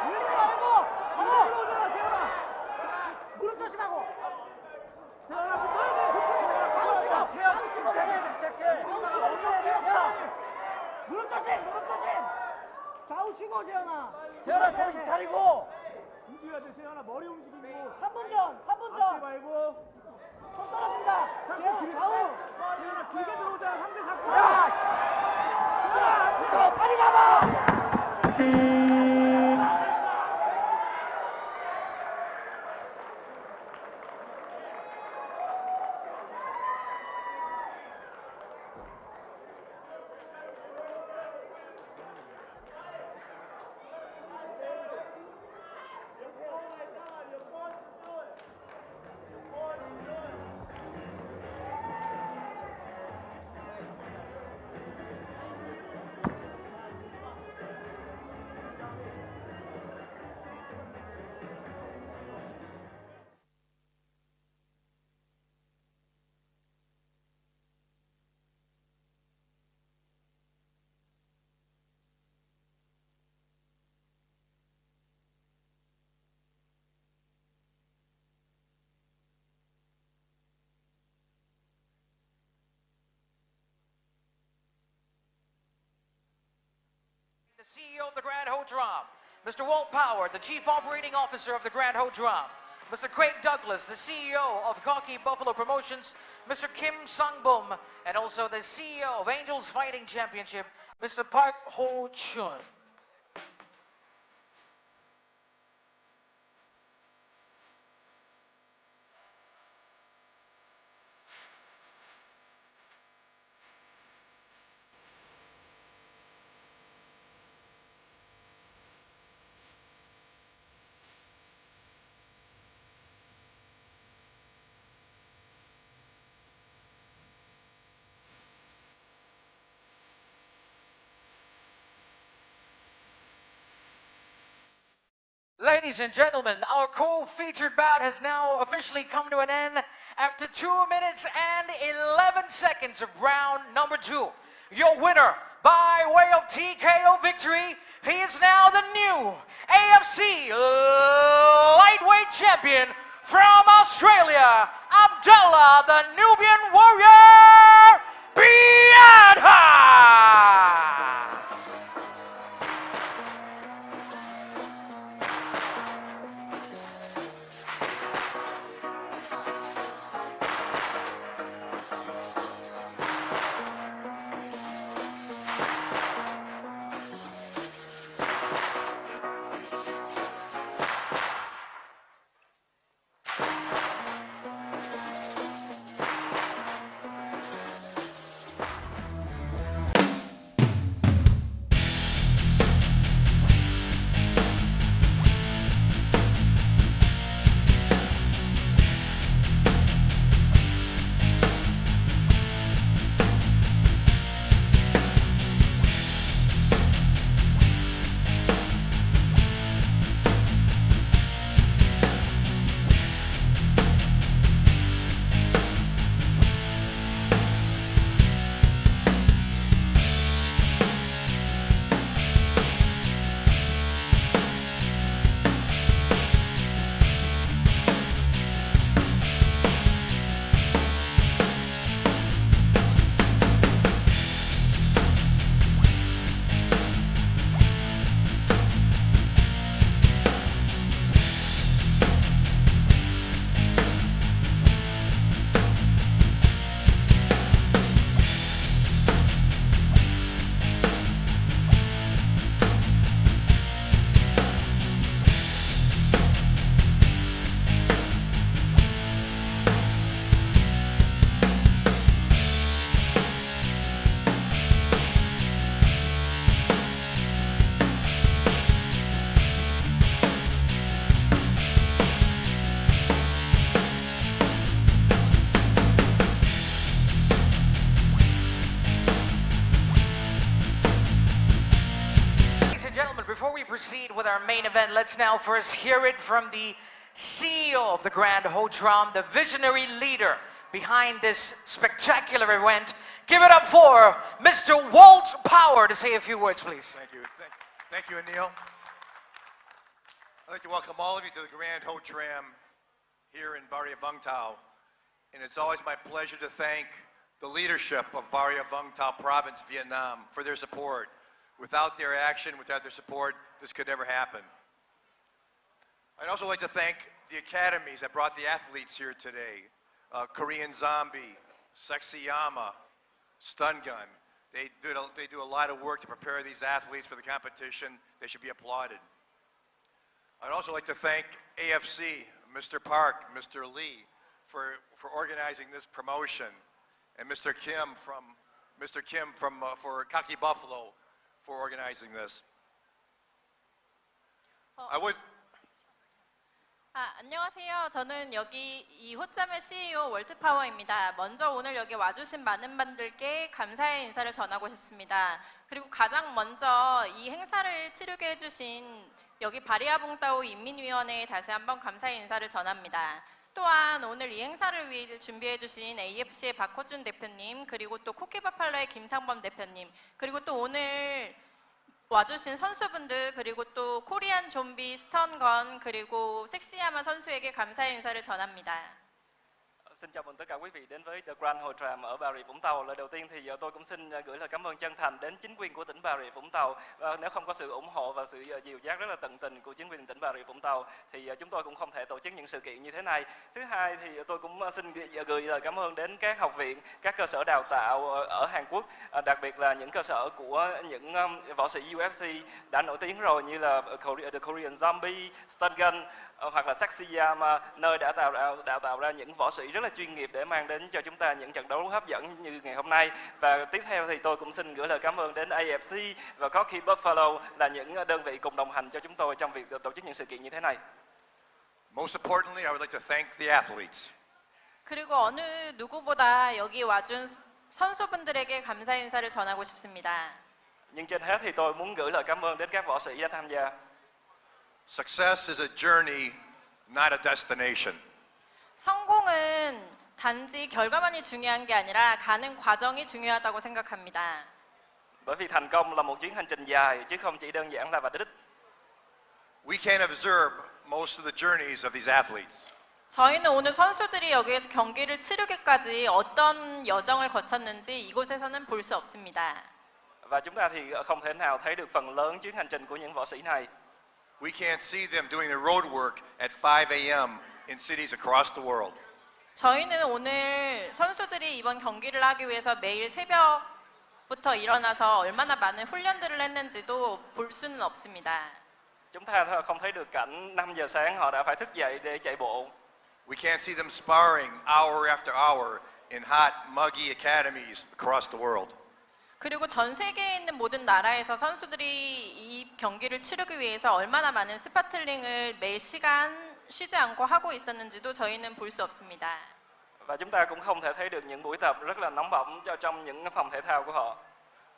올리지 말고. 들어오잖아, 재현아. 무릎 조심하고. 재현아, 붙어야 돼. 좌우 치고 해야 돼. 무릎 조심. 좌우 치고, 재현아. 재현아, 정신 차리고. 움직여야 돼, 재현아. 머리 움직이고. 3분 전. 앞뒤 말고. 손 떨어진다. 재현, 좌우. 재현아, 길게 들어오자. 상대 잡고. 빨리 잡아. The CEO of the Grand Hodron, Mr. Walt Power, the Chief Operating Officer of the Grand Hodron, Mr. Craig Douglas, the CEO of Cocky Buffalo Promotions, Mr. Kim Sang-bum, and also the CEO of Angels Fighting Championship, Mr. Park Ho-chun. Ladies and gentlemen, our co-featured bout has now officially come to an end after 2 minutes and 11 seconds of round number 2. Your winner by way of TKO victory, he is now the new AFC lightweight champion from Australia, Abdullah the Nubian Warrior Biadha! before we proceed with our main event, let's now first hear it from the CEO of the Grand Ho Drum, the visionary leader behind this spectacular event. Give it up for Mr. Walt Power to say a few words, please. Thank you. Thank you, Anil. I'd like to welcome all of you to the Grand Ho Drum here in Barrio Vung Tau. And it's always my pleasure to thank the leadership of Barrio Vung Tau Province, Vietnam, for their support. Without their action, without their support, this could never happen. I'd also like to thank the academies that brought the athletes here today. Korean Zombie, Sexy Yama, Stun Gun. They do a lot of work to prepare these athletes for the competition. They should be applauded. I'd also like to thank AFC, Mr. Park, Mr. Lee, for organizing this promotion, and Mr. Kim for Kaki Buffalo for organizing this. 안녕하세요. 저는 여기 이 호짬의 CEO 월트파워입니다. 먼저 오늘 여기 와주신 많은 분들께 감사의 인사를 전하고 싶습니다. 그리고 가장 먼저 이 행사를 치르게 해주신 여기 바리아붕따오 인민위원회에 다시 한번 감사의 인사를 전합니다. 또한 오늘 이 행사를 위해 준비해 주신 AFC의 박호준 대표님, 그리고 또 코키바팔로의 김상범 대표님, 그리고 또 오늘 와주신 선수분들, 그리고 또 코리안 좀비 스턴건, 그리고 섹시야마 선수에게 감사의 인사를 전합니다. Xin chào mừng tất cả quý vị đến với The Grand Ho Drum ở Bà Rịa Vũng Tàu. Lời đầu tiên thì tôi cũng xin gửi lời cảm ơn chân thành đến chính quyền của tỉnh Bà Rịa Vũng Tàu. Nếu không có sự ủng hộ và sự dìu dắt rất là tận tình của chính quyền tỉnh Bà Rịa Vũng Tàu thì chúng tôi cũng không thể tổ chức những sự kiện như thế này. Thứ hai thì tôi cũng xin gửi lời cảm ơn đến các học viện, các cơ sở đào tạo ở Hàn Quốc, đặc biệt là những cơ sở của những võ sĩ UFC đã nổi tiếng rồi như là The Korean Zombie, Stun Gun hoặc là Sexy Yama, nơi đã đào tạo ra những võ sĩ rất là chuyên nghiệp để mang đến cho chúng ta những trận đấu hấp dẫn như ngày hôm nay. Và tiếp theo thì tôi cũng xin gửi lời cảm ơn đến AFC và Cocky Buffalo là những đơn vị cùng đồng hành cho chúng tôi trong việc tổ chức những sự kiện như thế này. Most importantly, I would like to thank the athletes. 그리고 어느 누구보다 여기 와준 선수분들에게 감사 인사를 전하고 싶습니다. Nhưng trên hết thì tôi muốn gửi lời cảm ơn đến các võ sĩ đã tham gia. Success is a journey, not a destination. 성공은 단지 결과만이 중요한 게 아니라 가는 과정이 중요하다고 생각합니다. Bởi vì thành công là một chuyến hành trình dài chứ không chỉ đơn giản là vào đích. We can observe most of the journeys of these athletes. 저희는 오늘 선수들이 여기에서 경기를 치르기까지 어떤 여정을 거쳤는지 이곳에서는 볼 수 없습니다. Và chúng ta thì không thể nào thấy được phần lớn chuyến hành trình của những võ sĩ này. We can't see them doing their road work at 5 a.m. in cities across the world. 저희는 오늘 선수들이 이번 경기를 하기 위해서 매일 새벽부터 일어나서 얼마나 많은 훈련들을 했는지도 볼 수는 없습니다. Chúng ta không thấy được cảnh 5 giờ sáng họ đã phải thức dậy để chạy bộ. We can't see them sparring hour after hour in hot, muggy academies across the world. 그리고 전 세계에 있는 모든 나라에서 선수들이 이 경기를 치르기 위해서 얼마나 많은 스파틀링을 매 시간 쉬지 않고 하고 있었는지도 저희는 볼 수 없습니다. Và chúng ta cũng không thể thấy được những buổi tập rất là nóng bỏng trong những phòng thể thao của họ.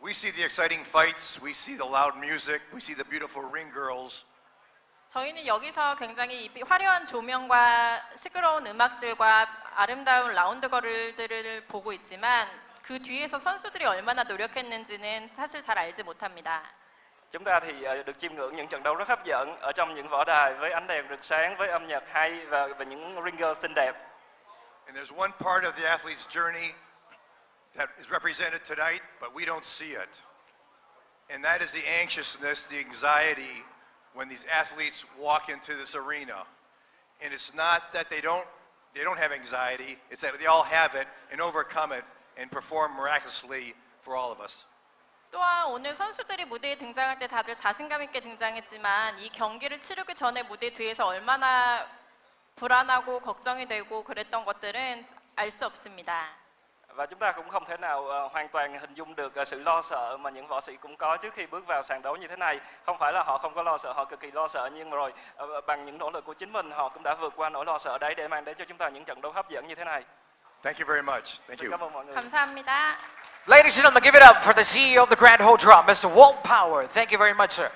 We see the exciting fights, we see the loud music, we see the beautiful ring girls. 저희는 여기서 굉장히 화려한 조명과 시끄러운 음악들과 아름다운 라운드 걸들을 보고 있지만 그 뒤에서 선수들이 얼마나 노력했는지는 사실 잘 알지 못합니다. Chúng ta thì được chiêm ngưỡng những trận đấu rất hấp dẫn ở trong những võ đài với ánh đèn rực sáng, với âm nhạc hay và những ringer xinh đẹp. And there's one part of the athlete's journey that is represented tonight, but we don't see it. And that is the anxiousness, the anxiety when these athletes walk into this arena. And it's not that they don't have anxiety, it's that they all have it and overcome it and perform miraculously for all of us. 또한 오늘 선수들이 무대에 등장할 때 다들 자신감 있게 등장했지만 이 경기를 치르기 전에 무대 뒤에서 얼마나 불안하고 걱정이 되고 그랬던 것들은 알 수 없습니다. Và chúng ta cũng không thể nào hoàn toàn hình dung được sự lo sợ mà những võ sĩ cũng có trước khi bước vào sàn đấu như thế này. Không phải là họ không có lo sợ, họ cực kỳ lo sợ, nhưng rồi bằng những nỗ lực của chính mình họ cũng đã vượt qua nỗi lo sợ đấy để mang đến cho chúng ta những trận đấu hấp dẫn như thế này. Thank you very much. Thank you. Cảm ơn mọi người. 감사합니다. Ladies and gentlemen, give it up for the CEO of the Grand Ho Drum, Mr. Walt Power. Thank you very much, sir.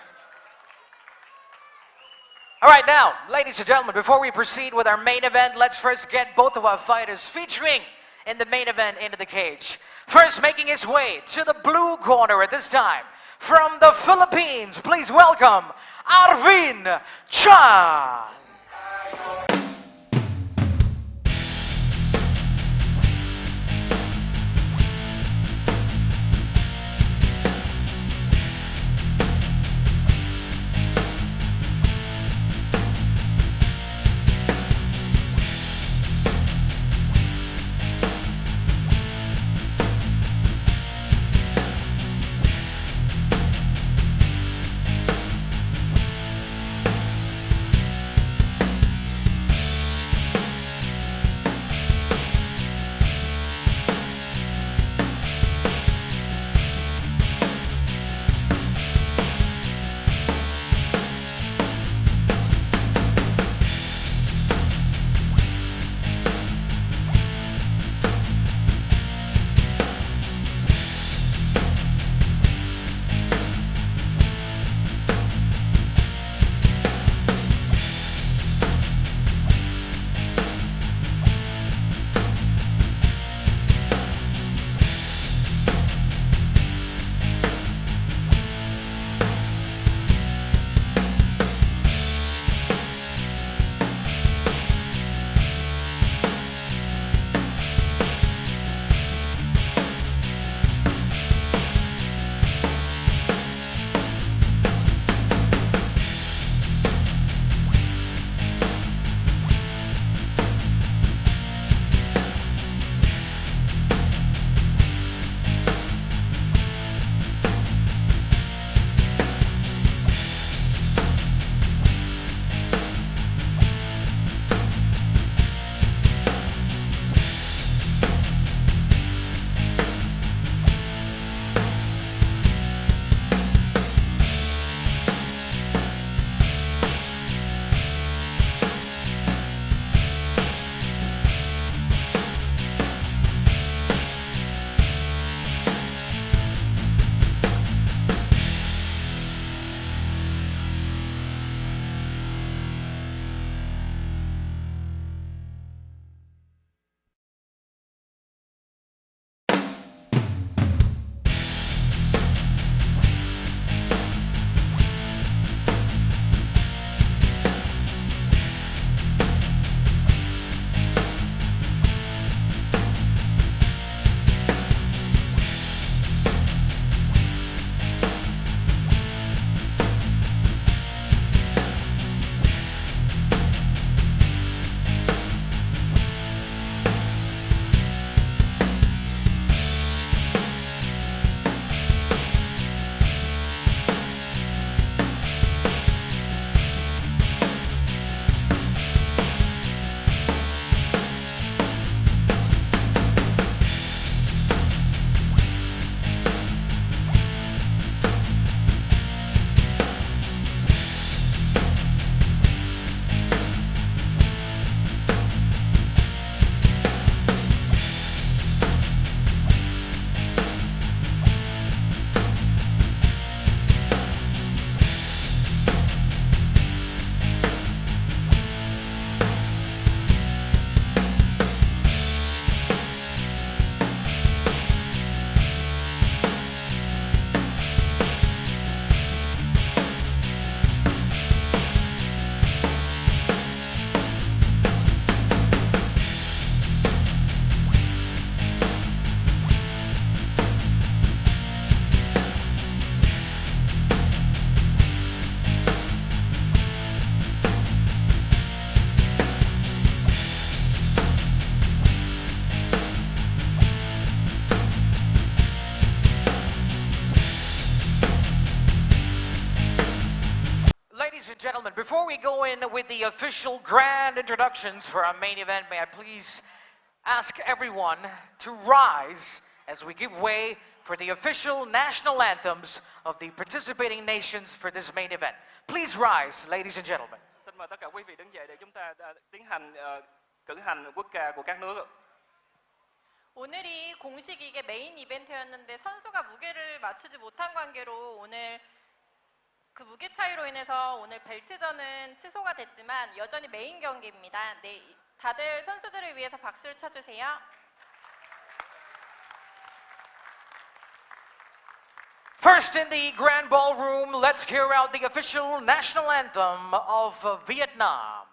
All right, now, ladies and gentlemen, before we proceed with our main event, let's first get both of our fighters featuring in the main event into the cage. First, making his way to the blue corner at this time, from the Philippines, please welcome Arvin Chan. Ladies and gentlemen, before we go in with the official grand introductions for our main event, may I please ask everyone to rise as we give way for the official national anthems of the participating nations for this main event. Please rise, ladies and gentlemen. Xin mời tất cả quý vị đứng dậy để chúng ta tiến hành cử hành quốc ca của các nước. 오늘이 공식 이게 메인 이벤트였는데 선수가 무게를 맞추지 못한 관계로 오늘 그 무게 차이로 인해서 오늘 벨트전은 취소가 됐지만 여전히 메인 경기입니다. 네, 다들 선수들을 위해서 박수를 쳐주세요. First in the Grand Ballroom, let's hear out the official national anthem of Vietnam.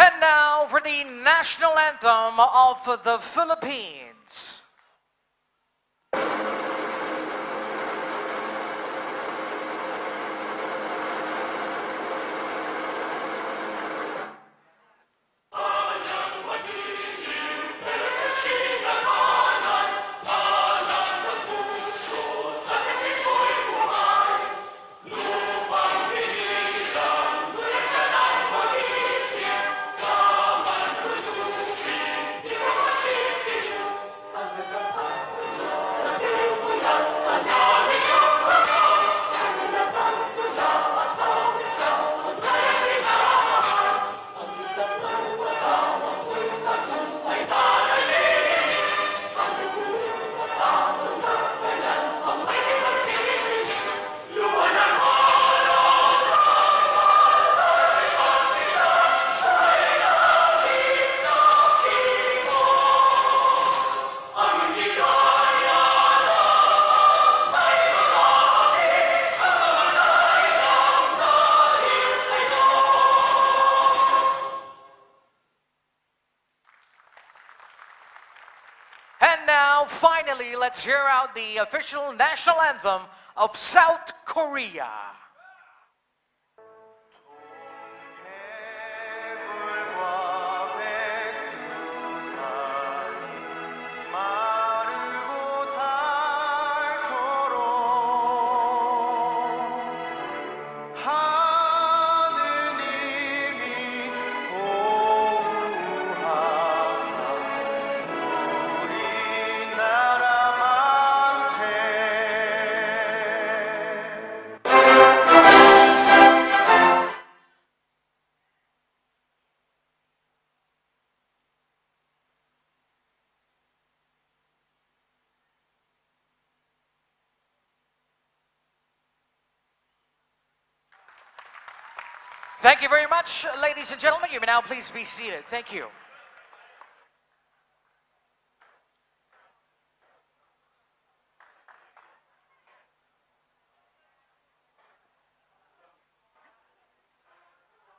And now for the national anthem of the Philippines. And now, finally, let's hear out the official national anthem of South Korea. Thank you very much, ladies and gentlemen. You may now please be seated. Thank you.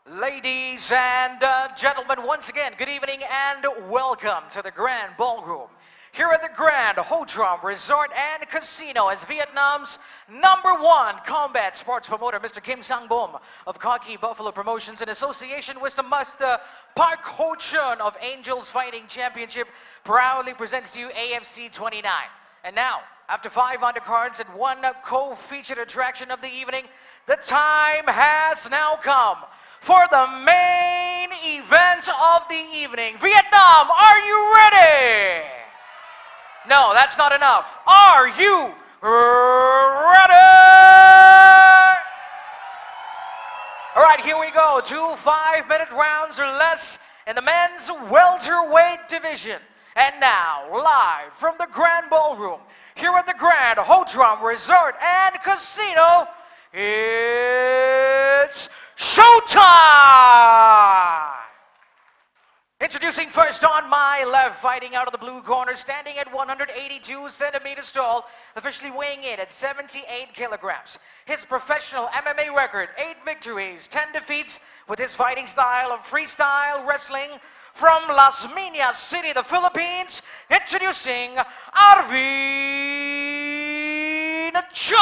Ladies and gentlemen, once again, good evening and welcome to the Grand Ballroom here at the Grand Ho Tram Resort and Casino as Vietnam's #1 combat sports promoter, Mr. Kim Sang-bom of Khaki Buffalo Promotions, in association with the Park Ho Chun of Angels Fighting Championship, proudly presents to you AFC29. And now, after 5 undercards and 1 co-featured attraction of the evening, the time has now come for the main event of the evening. Vietnam, are you ready? No, that's not enough. Are you ready? All right, here we go. 2 5-minute rounds or less in the men's welterweight division. And now, live from the Grand Ballroom, here at the Grand Ho Tram Resort and Casino, it's showtime! Introduce Introducing first on my left, fighting out of the blue corner, standing at 182 centimeters tall, officially weighing in at 78 kilograms. His professional MMA record, 8 victories, 10 defeats, with his fighting style of freestyle wrestling. From Las Piñas City, the Philippines, introducing Arvin Chan.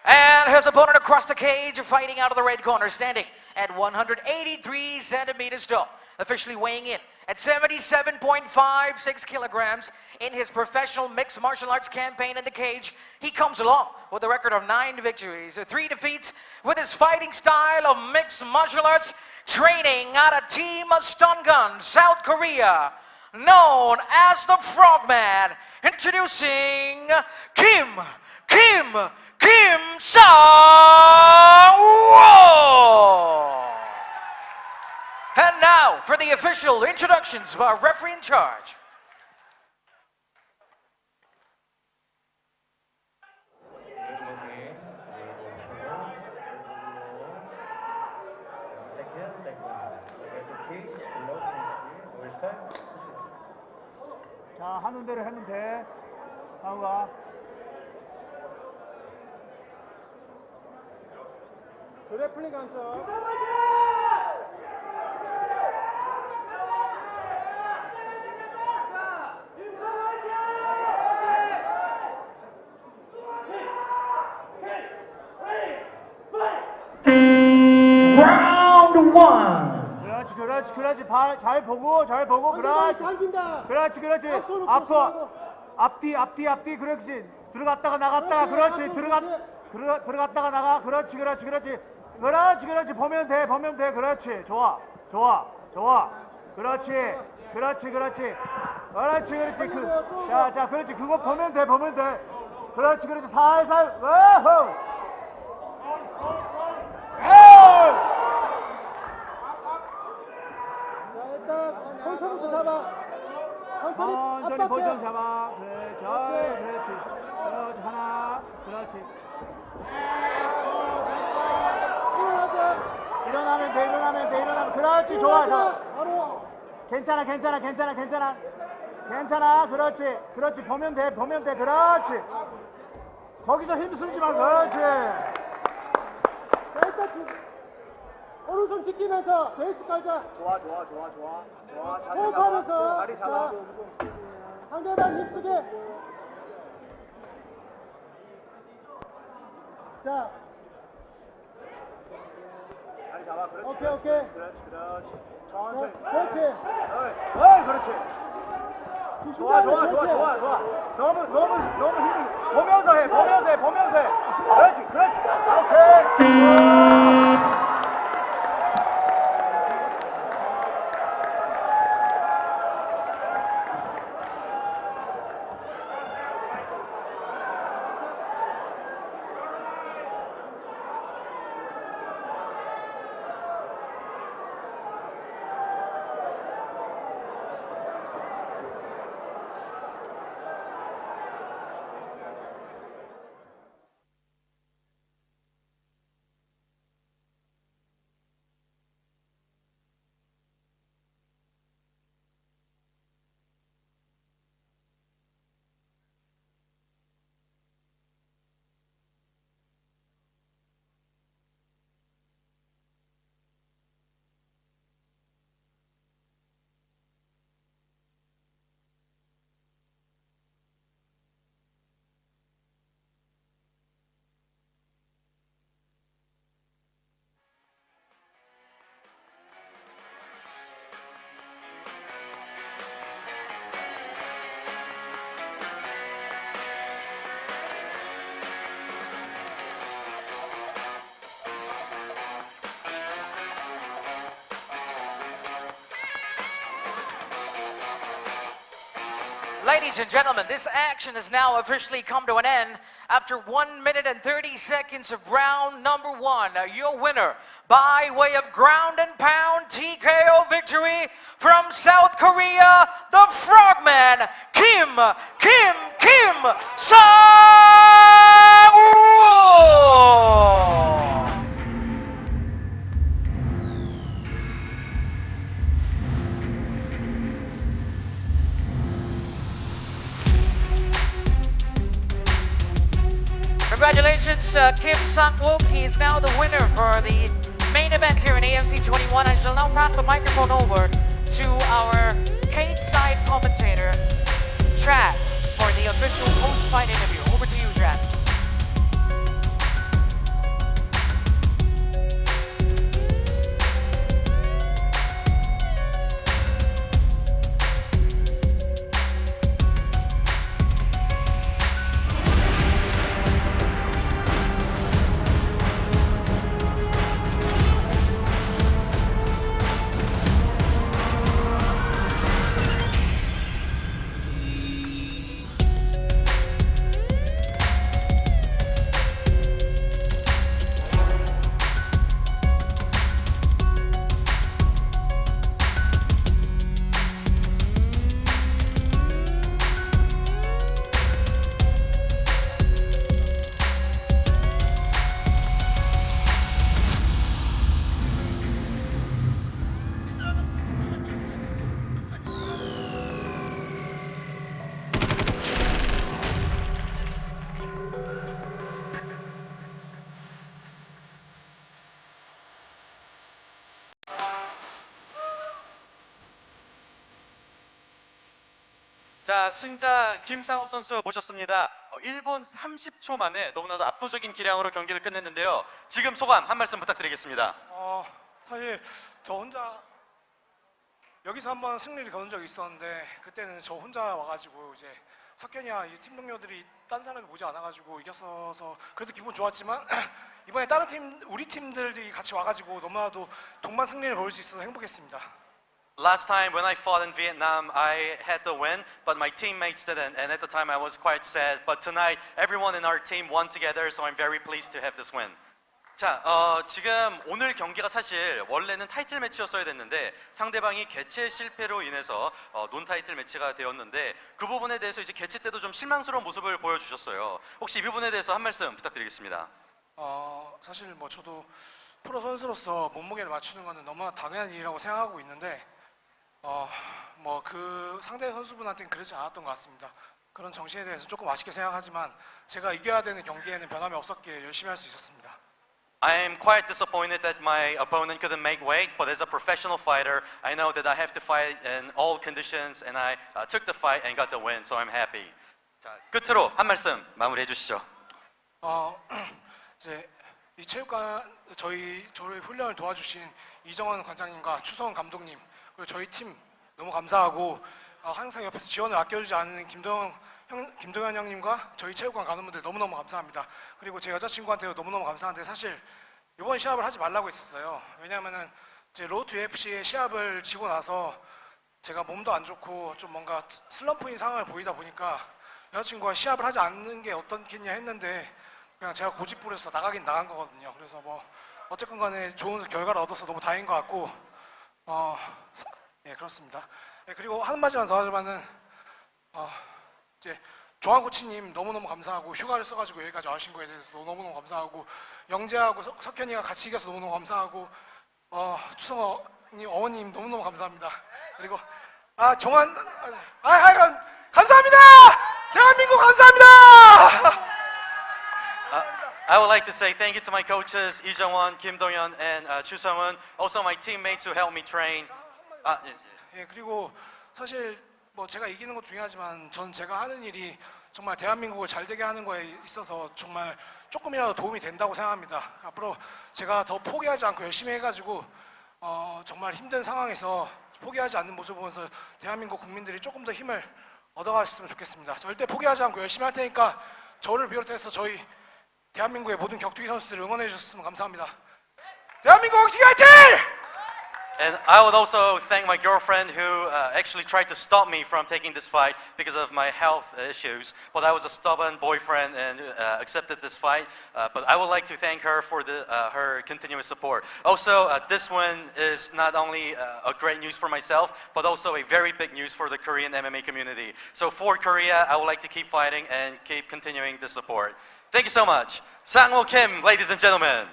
And his opponent across the cage, fighting out of the red corner, standing at 183 centimeters tall, officially weighing in at 77.56 kilograms. In his professional mixed martial arts campaign in the cage, he comes along with a record of 9 victories, 3 defeats, with his fighting style of mixed martial arts, training at a Team Stungun, South Korea, known as the Frogman. Introducing Kim Sang-woo! And now for the official introductions of our referee in charge. 자, 하는 대로 하면 돼. 상우가. 그래플링 강점. Round 1. 그렇지. 잘 보고, 그렇지. 그렇지. 앞뒤, 그렇지. 들어갔다가 나갔다가, 그렇지. 들어갔다가 나가, 그렇지. 보면 돼, 그렇지. 좋아. 그렇지. 자, 그렇지. 그거 보면 돼. 그렇지. 살살. 와호! 포지션부터 잡아. 천천히 포지션 잡아. 그렇지. 하나. 그렇지. 일어나면 돼. 그렇지. 좋아. 괜찮아. 그렇지. 보면 돼. 그렇지. 거기서 힘 쓰지 말고. 그렇지. 오른손 지키면서 베이스 깔자. 좋아. 호흡하면서. 다리 잡아. 상대방 힘쓰게. 자. 다리 잡아. 그렇지. 오케이. 그렇지. 천천히. 그렇지. 그렇지. 좋아. 너무 힘이. 보면서 해. 그렇지. 오케이. Ladies and gentlemen, this action has now officially come to an end after 1 minute and 30 seconds of round number 1. Your winner by way of ground and pound TKO victory from South Korea, the Frogman, Kim Sang-woo! Congratulations, Kim Sang-wook. He is now the winner for the main event here in AFC29. I shall now pass the microphone over to our cage side commentator, Chad, for the official post-fight interview. Over to you, Chad. 자, 승자 김상욱 선수 모셨습니다. 1분 30초 만에 너무나도 압도적인 기량으로 경기를 끝냈는데요. 지금 소감 한 말씀 부탁드리겠습니다. 사실 저 혼자 여기서 한번 승리를 거둔 적이 있었는데 그때는 저 혼자 와가지고 이제 석현이와 이 팀 동료들이 딴 사람이 오지 않아가지고 이겼어서 그래도 기분 좋았지만 이번에 다른 팀 우리 팀들이 같이 와가지고 너무나도 동반 승리를 거둘 수 있어서 행복했습니다. Last time when I fought in Vietnam, I had the win, but my teammates didn't, and at the time I was quite sad. But tonight, everyone in our team won together, so I'm very pleased to have this win. 자, 지금 오늘 경기가 사실 원래는 타이틀 매치였어야 됐는데 상대방이 개최 실패로 인해서 논 타이틀 매치가 되었는데 그 부분에 대해서 이제 개최 때도 좀 실망스러운 모습을 보여주셨어요. 혹시 이 부분에 대해서 한 말씀 부탁드리겠습니다. 사실 뭐 저도 프로 선수로서 몸무게를 맞추는 것은 너무나 당연한 일이라고 생각하고 있는데 뭐 그 상대 선수분한테는 그러지 않았던 것 같습니다. 그런 정신에 대해서 조금 아쉽게 생각하지만 제가 이겨야 되는 경기에는 변함이 없었기에 열심히 할 수 있었습니다. I am quite disappointed that my opponent couldn't make weight, but as a professional fighter, I know that I have to fight in all conditions, and I took the fight and got the win, so I'm happy. 자, 끝으로 한 말씀 마무리해 주시죠. 이제 이 체육관 저희 훈련을 도와주신 이정원 관장님과 추성원 감독님 그리고 저희 팀 너무 감사하고 항상 옆에서 지원을 아껴주지 않는 김동현 형님과 저희 체육관 가는 분들 너무너무 감사합니다. 그리고 제 여자친구한테도 너무너무 감사한데 사실 이번 시합을 하지 말라고 했었어요. 왜냐하면은 이제 로드 UFC의 시합을 지고 나서 제가 몸도 안 좋고 좀 뭔가 슬럼프인 상황을 보이다 보니까 여자친구가 시합을 하지 않는 게 어떻겠냐 했는데 그냥 제가 고집부려서 나가긴 나간 거거든요. 그래서 뭐 어쨌건 간에 좋은 결과를 얻어서 너무 다행인 것 같고 예 그렇습니다. 예, 그리고 한 마디만 더 하자면은 이제 조한 코치님 너무너무 감사하고 휴가를 써가지고 여기까지 와주신 거에 대해서 너무너무 감사하고 영재하고 석현이가 같이 이겨서 너무너무 감사하고 추성어님 어머님 너무너무 감사합니다. 그리고 정한 하여간 감사합니다. 대한민국 감사합니다. I would like to say thank you to my coaches Lee Jung-won, Kim Dong-yeon, and Chu Sung-won. Also my teammates who helped me train. 예 그리고 사실 뭐 제가 이기는 것도 중요하지만 전 제가 하는 일이 정말 대한민국을 잘 되게 하는 거에 있어서 정말 조금이라도 도움이 된다고 생각합니다. 앞으로 제가 더 포기하지 않고 열심히 해가지고 정말 힘든 상황에서 포기하지 않는 모습을 보면서 대한민국 국민들이 조금 더 힘을 얻어가셨으면 좋겠습니다. 절대 포기하지 않고 열심히 할 테니까 저를 비롯해서 저희 대한민국의 모든 격투기 선수들을 응원해 주셨으면 감사합니다. 대한민국 격투기 화이팅! And I would also thank my girlfriend who actually tried to stop me from taking this fight because of my health issues. But I was a stubborn boyfriend and accepted this fight. But I would like to thank her for her continuous support. Also, this win is not only a great news for myself, but also a very big news for the Korean MMA community. So for Korea, I would like to keep fighting and keep continuing the support. Thank you so much. Sang-woo Kim, ladies and gentlemen.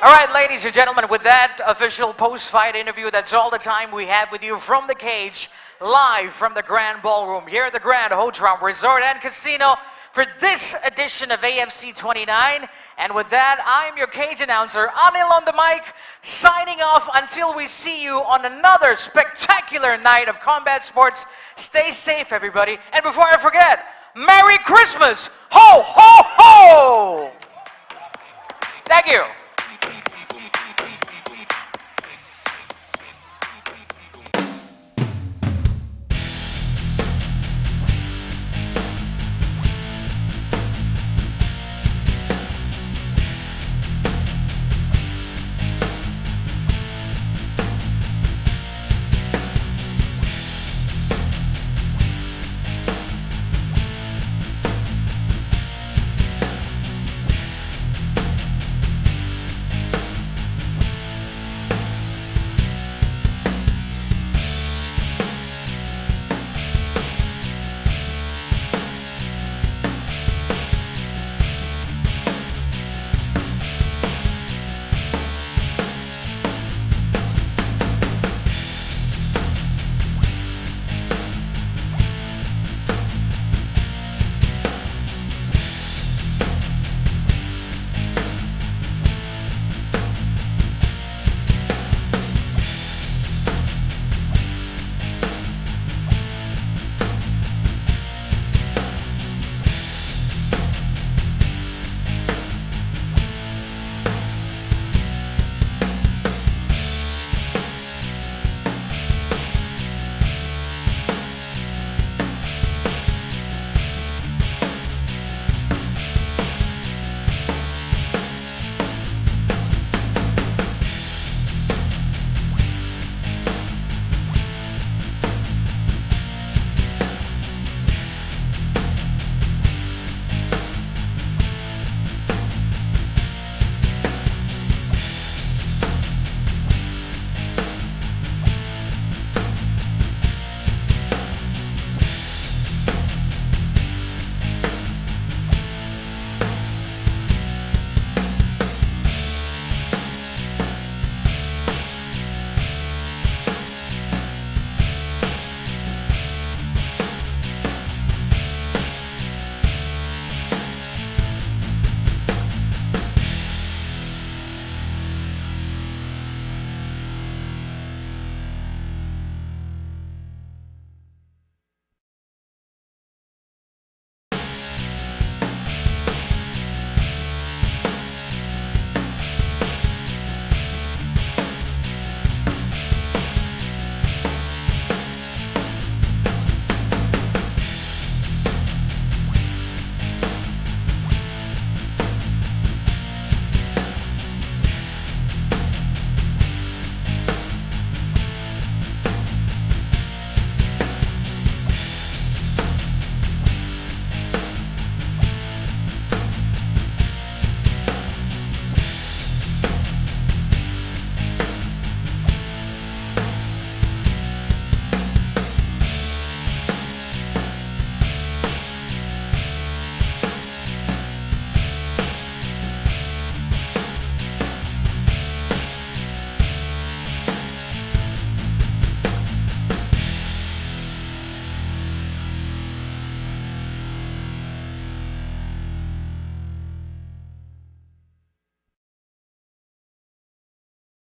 All right, ladies and gentlemen, with that official post-fight interview, that's all the time we have with you from the cage, live from the Grand Ballroom here at the Grand Hotel Resort and Casino for this edition of AFC29. And with that, I'm your cage announcer, Anil on the mic, signing off until we see you on another spectacular night of combat sports. Stay safe, everybody. And before I forget, Merry Christmas! Ho, ho, ho! Thank you.